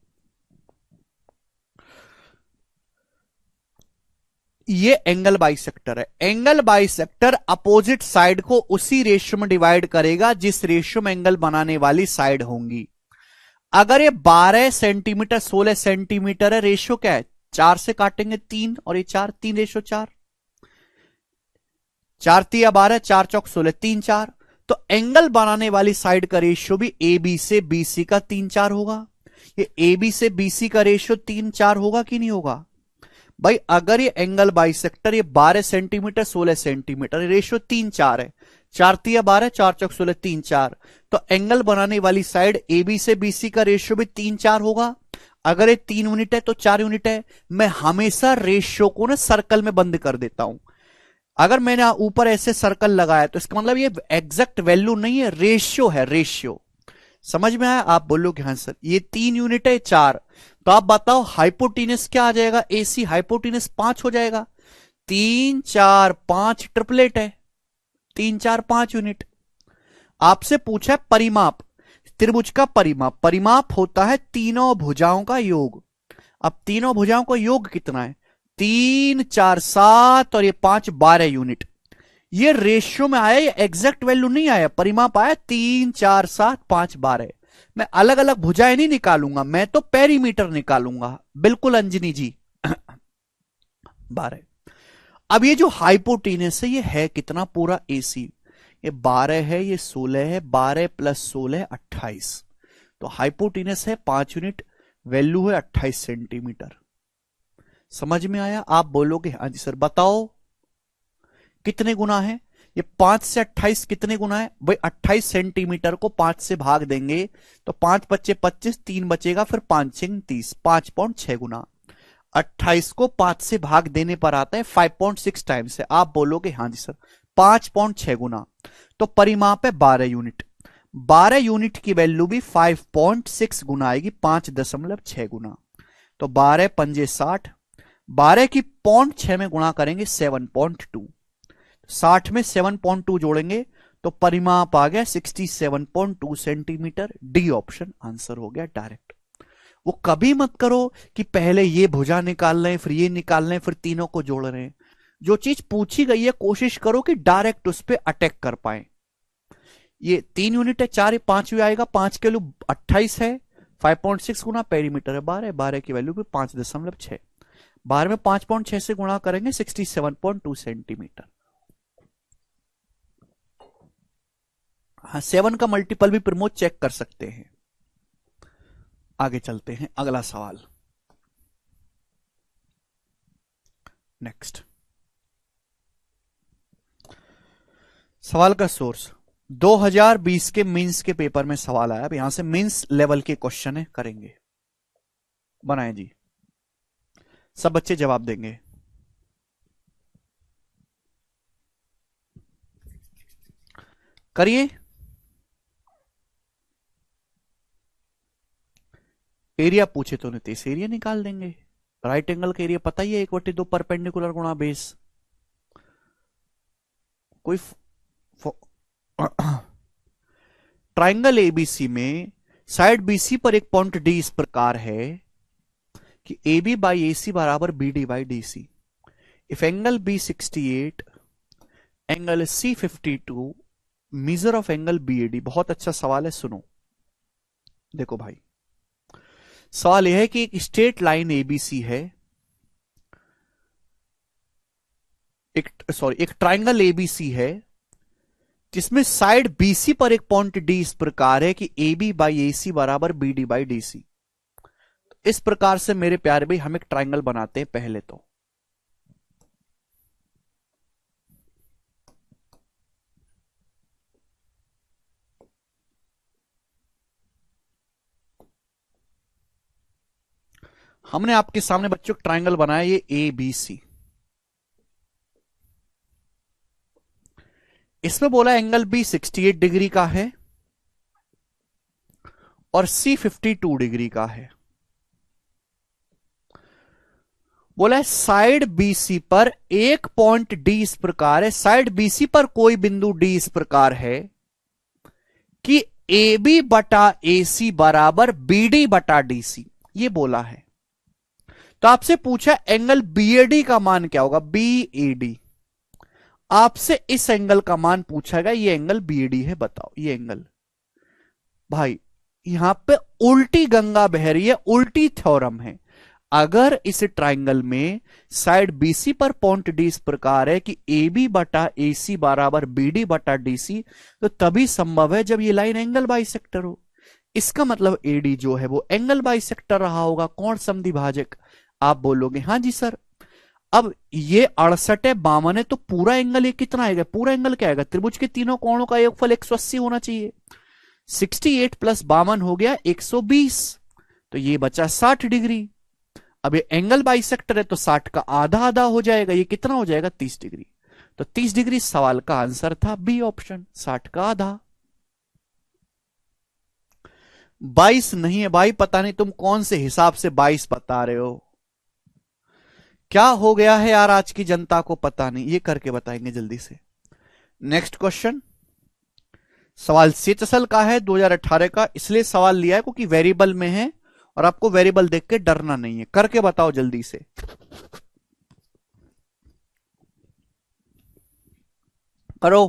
ये एंगल बाइसेक्टर है। एंगल बाइसेक्टर अपोजिट साइड को उसी रेशियो में डिवाइड करेगा जिस रेशियो में एंगल बनाने वाली साइड होंगी। अगर ये 12 सेंटीमीटर 16 सेंटीमीटर है, रेशियो क्या है? 4 से काटेंगे 3 और ये 4, 3 रेशियो 4, 4 3 12, 4 चौक 16, 3 4। तो एंगल बनाने वाली साइड का रेशियो भी ए बी से बीसी का 3 4 होगा। ये ए बी से बीसी का रेशियो 3 4 होगा कि नहीं होगा भाई? अगर ये एंगल बाइसेक्टर ये 12 सेंटीमीटर 16 सेंटीमीटर, रेशियो 3 4 है, 4 3 12, 4 चौक 16, 3 4। तो एंगल बनाने वाली साइड ए बी से बीसी का रेशियो भी 3 4 होगा। अगर ये 3 यूनिट है तो 4 यूनिट है। मैं हमेशा रेशियो को ना सर्कल में बंद कर देता हूं। अगर मैंने ऊपर ऐसे सर्कल लगाया तो इसका मतलब ये एग्जैक्ट वैल्यू नहीं है, रेशियो है, रेशियो। समझ में आया? आप बोलोगे हाँ सर ये 3 यूनिट है 4, तो आप बताओ हाइपोटीनस क्या आ जाएगा? एसी हाइपोटीनस 5 हो जाएगा। 3 4 5 ट्रिपलेट है, 3 4 5 यूनिट। आपसे पूछा है परिमाप, त्रिभुज का परिमाप। परिमाप होता है तीनों भुजाओं का योग। अब तीनों भुजाओं का योग कितना है? 3 4 7 और ये 5 12 यूनिट। ये रेशियो में आया, ये एग्जैक्ट वैल्यू नहीं आया। परिमाप आया 3 4 7 5 12। मैं अलग अलग भुजाएं नहीं निकालूंगा, मैं तो पेरीमीटर निकालूंगा। बिल्कुल अंजनी जी 12। अब ये जो हाइपोटीनस है ये है कितना? पूरा एसी। ये 12 है, ये 16 है, 12 प्लस 16 28। तो हाइपोटीनस है 5 यूनिट, वैल्यू है 28 सेंटीमीटर। समझ में आया? आप बोलोगे हाँ जी सर। बताओ कितने गुना है? ये 5 से 28 कितने गुना है भाई? 28 सेंटीमीटर को 5 से भाग देंगे तो 5 बच्चे 25, 3 बचेगा, फिर 5 6 30, 5.6 गुना। 28 को 5 से भाग देने पर आता है 5.6 टाइम्स है। आप बोलोगे हाँ जी सर 5.6 गुना। तो परिमाप है 12 यूनिट। 12 यूनिट की वैल्यू भी 5.6 गुना आएगी, 5.6 गुना। तो 12 पंजे 60, 12 की 0.6 में गुणा करेंगे 7.2, 60 में 7.2 जोड़ेंगे तो परिमाप आ गया 67.2 सेंटीमीटर। डी ऑप्शन आंसर हो गया डायरेक्ट। वो कभी मत करो कि पहले ये भुजा निकाल रहे हैं फिर ये निकाल रहे हैं फिर तीनों को जोड़ रहे हैं। जो चीज पूछी गई है कोशिश करो कि डायरेक्ट उस पर अटैक कर पाए। ये 3 यूनिट है, 4 5 आएगा, 5 के वैल्यू 28 है, 5.6 गुना पेरीमीटर है 12, 12 की वैल्यू भी 5.6, 12 में 5.6 से गुणा करेंगे 67.2 सेंटीमीटर। हाँ, 7 का मल्टीपल भी प्रमोद चेक कर सकते हैं। आगे चलते हैं, अगला सवाल नेक्स्ट। सवाल का सोर्स 2020 के मींस के पेपर में सवाल आया। अब यहां से मींस लेवल के क्वेश्चन है, करेंगे। बनाए जी, सब बच्चे जवाब देंगे। करिए। एरिया पूछे तो नीतीश एरिया निकाल देंगे। राइट एंगल का एरिया पता ही है, 1/2 परपेंडिकुलर गुणा बेस। कोई ट्राइंगल एबीसी में साइड बीसी पर एक पॉइंट डी इस प्रकार है कि A B by A C बराबर B D by D C. If angle B 68, angle C 52, measure of angle B A D. बहुत अच्छा सवाल है, सुनो। देखो भाई, सवाल यह है कि एक स्ट्रेट लाइन एबीसी है, एक ट्राइंगल एबीसी है जिसमें साइड बीसी पर एक पॉइंट डी इस प्रकार है कि A B by A C बराबर B D by D C. इस प्रकार से मेरे प्यारे भाई हम एक ट्राइंगल बनाते हैं। पहले तो हमने आपके सामने बच्चों ट्राइंगल बनाया, ये ए बी सी। इसमें बोला एंगल बी 68 डिग्री का है और सी 52 डिग्री का है। बोला है साइड बीसी पर एक पॉइंट डी इस प्रकार है, साइड बीसी पर कोई बिंदु डी इस प्रकार है कि ए बी बटा ए सी बराबर बी डी बटा डी सी। ये बोला है। तो आपसे पूछा एंगल बीएडी का मान क्या होगा, बीएडी। आपसे इस एंगल का मान पूछा गया, ये एंगल बीएडी है, बताओ ये एंगल। भाई यहां पे उल्टी गंगा बह रही है, उल्टी थ्योरम है। अगर इस ट्राइंगल में साइड बीसी पर पॉइंट डी इस प्रकार है कि ए बी बटा ए सी बराबर बी डी बटा डी सी, तो तभी संभव है जब ये लाइन एंगल बाइसेक्टर हो। इसका मतलब एडी जो है वो एंगल बाइसेक्टर रहा होगा, कोण समद्वि भाजक। आप बोलोगे हाँ जी सर। अब ये 68 है, 52 है, तो पूरा एंगल ये कितना आएगा, पूरा एंगल क्या आएगा, त्रिभुज के तीनों कोणों का योगफल 180 होना चाहिए। 68 प्लस 52 हो गया 120, तो ये बचा 60 डिग्री। अब ये एंगल बाइसेक्टर है तो 60 का आधा आधा हो जाएगा, ये कितना हो जाएगा 30 डिग्री। तो 30 डिग्री सवाल का आंसर था बी ऑप्शन, 60 का आधा। 22 नहीं है भाई, पता नहीं तुम कौन से हिसाब से 22 बता रहे हो। क्या हो गया है यार, आज की जनता को पता नहीं। ये करके बताएंगे जल्दी से। नेक्स्ट क्वेश्चन, सवाल सेचसल का है, 2018 का। इसलिए सवाल लिया है क्योंकि वेरिएबल में है और आपको वेरिएबल देख के डरना नहीं है। करके बताओ जल्दी से। करो।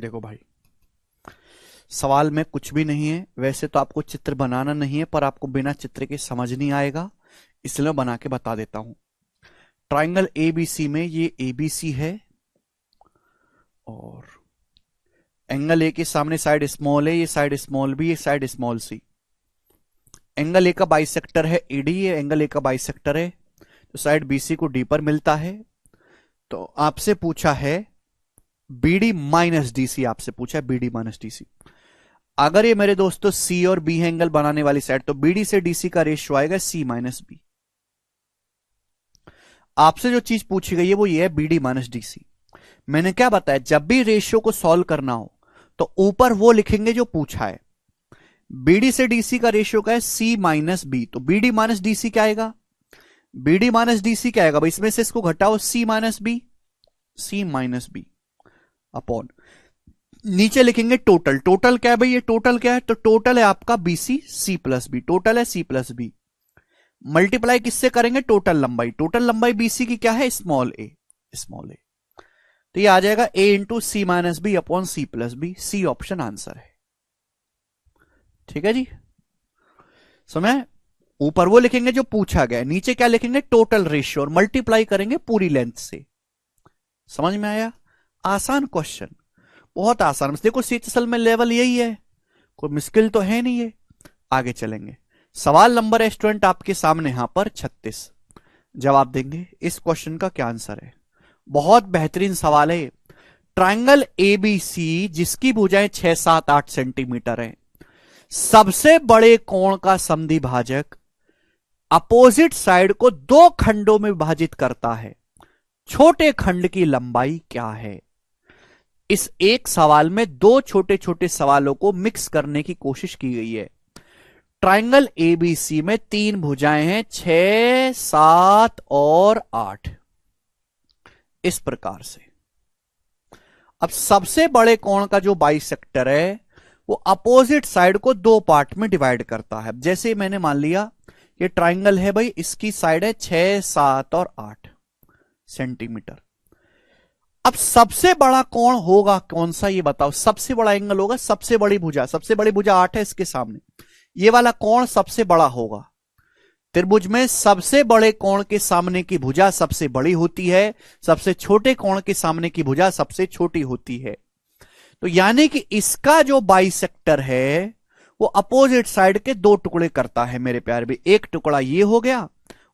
देखो भाई, सवाल में कुछ भी नहीं है। वैसे तो आपको चित्र बनाना नहीं है, पर आपको बिना चित्र के समझ नहीं आएगा, इसलिए मैं बना के बता देता हूं। ट्राइंगल एबीसी में ये एबीसी है और एंगल ए के सामने साइड स्मॉल है, ये साइड स्मॉल बी, ये side small C. Angle A का बाइसेक्टर है एडी, ये एंगल ए का बाइसेक्टर है, तो साइड बीसी को डी पर मिलता है। तो आपसे पूछा है बीडी माइनस डीसी, आपसे पूछा है बीडी माइनस डीसी। अगर ये मेरे दोस्तों सी और बी एंगल बनाने वाली साइड, तो बीडी से डीसी का रेशियो आएगा सी माइनस बी। आपसे जो चीज पूछी गई है वो ये है बीडी माइनस डीसी। मैंने क्या बताया, जब भी रेशियो को सॉल्व करना हो तो ऊपर वो लिखेंगे जो पूछा है। बीडी से डीसी का रेशियो क्या है, सी माइनस बी, तो बीडी माइनस डीसी क्या आएगा, बीडी माइनस डीसी क्या आएगा भाई, इसमें से इसको घटाओ, सी माइनस बी, सी माइनस बी अपॉन, नीचे लिखेंगे टोटल। टोटल क्या है भाई, ये टोटल क्या है, तो टोटल है आपका BC C plus B, total है सी प्लस बी, मल्टीप्लाई किससे करेंगे, टोटल लंबाई। टोटल लंबाई बीसी की क्या है, स्मॉल ए, स्मॉल ए। तो ये आ जाएगा a into c minus b upon c plus b, c option answer है। ठीक है जी, समझ। ऊपर वो लिखेंगे जो पूछा गया, नीचे क्या लिखेंगे, टोटल रेशियो, और मल्टीप्लाई करेंगे पूरी लेंथ से। समझ में आया, आसान क्वेश्चन, बहुत आसान। देखो सीएचएसएल में लेवल यही है, कोई मुश्किल तो है नहीं है। आगे चलेंगे, सवाल नंबर है स्टूडेंट आपके सामने यहां पर 36। जवाब देंगे इस क्वेश्चन का क्या आंसर है। बहुत बेहतरीन सवाल है। ट्रायंगल एबीसी जिसकी भुजाएं 6, 7, 8 सेंटीमीटर है, सबसे बड़े कोण का समद्विभाजक अपोजिट साइड को 2 खंडों में विभाजित करता है, छोटे खंड की लंबाई क्या है। इस एक सवाल में 2 छोटे छोटे सवालों को मिक्स करने की कोशिश की गई है। ट्रायंगल एबीसी में 3 भुजाएं हैं, 6, 7 और 8, इस प्रकार से। अब सबसे बड़े कोण का जो बाइसेक्टर है वो अपोजिट साइड को 2 पार्ट में डिवाइड करता है। जैसे मैंने मान लिया ये ट्राइंगल है भाई, इसकी साइड है 6, 7 और 8 सेंटीमीटर। अब सबसे बड़ा कोण होगा कौन सा, ये बताओ। सबसे बड़ा एंगल होगा, सबसे बड़ी भुजा, सबसे बड़ी भुजा 8 है इसके सामने, ये वाला कोण सबसे बड़ा होगा। त्रिभुज में सबसे बड़े कोण के सामने की भुजा सबसे बड़ी होती है, सबसे छोटे कोण के सामने की भुजा सबसे छोटी होती है। तो यानी कि इसका जो बाइसेक्टर है वो अपोजिट साइड के 2 टुकड़े करता है मेरे प्यारे भी। एक टुकड़ा ये हो गया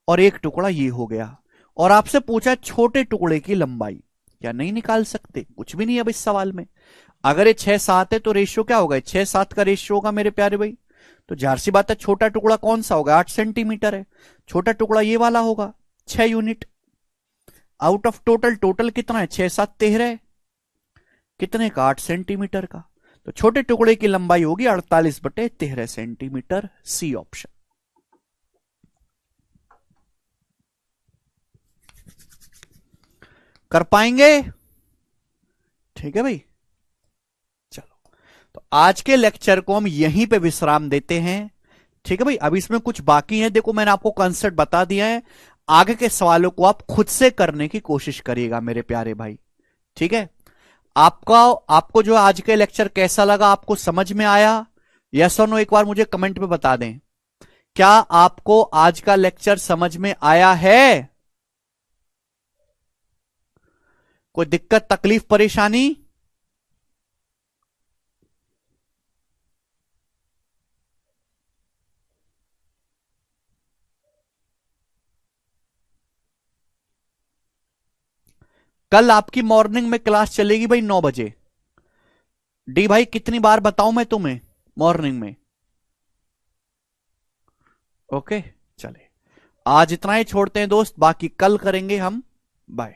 और एक टुकड़ा ये हो गया। और आपसे पूछा छोटे टुकड़े की लंबाई, या नहीं निकाल सकते, कुछ भी नहीं है अब इस सवाल में। अगर ये 6, 7 है तो रेशियो क्या होगा, 6, 7 का रेशियो होगा मेरे प्यारे भाई। तो जाहिर सी बात है छोटा टुकड़ा कौन सा होगा, 8 सेंटीमीटर है, छोटा टुकड़ा ये वाला होगा 6 unit. Out of total, total कितना है, 6, 7, 13, कितने का, 8 सेंटीमीटर का। तो छोटे टुकड़े की लंबाई होगी 48/13 सेंटीमीटर, सी ऑप्शन। कर पाएंगे, ठीक है भाई। चलो, तो आज के लेक्चर को हम यहीं पे विश्राम देते हैं, ठीक है भाई। अब इसमें कुछ बाकी है, देखो मैंने आपको कंसेप्ट बता दिया है, आगे के सवालों को आप खुद से करने की कोशिश करिएगा मेरे प्यारे भाई, ठीक है। आपको जो आज के लेक्चर कैसा लगा, आपको समझ में आया, यस और नो एक बार मुझे कमेंट में बता दें। क्या आपको आज का लेक्चर समझ में आया है, कोई दिक्कत तकलीफ परेशानी? कल आपकी मॉर्निंग में क्लास चलेगी भाई 9 बजे। डी भाई कितनी बार बताऊं मैं तुम्हें मॉर्निंग में, ओके। चले, आज इतना ही छोड़ते हैं दोस्त, बाकी कल करेंगे हम। बाय।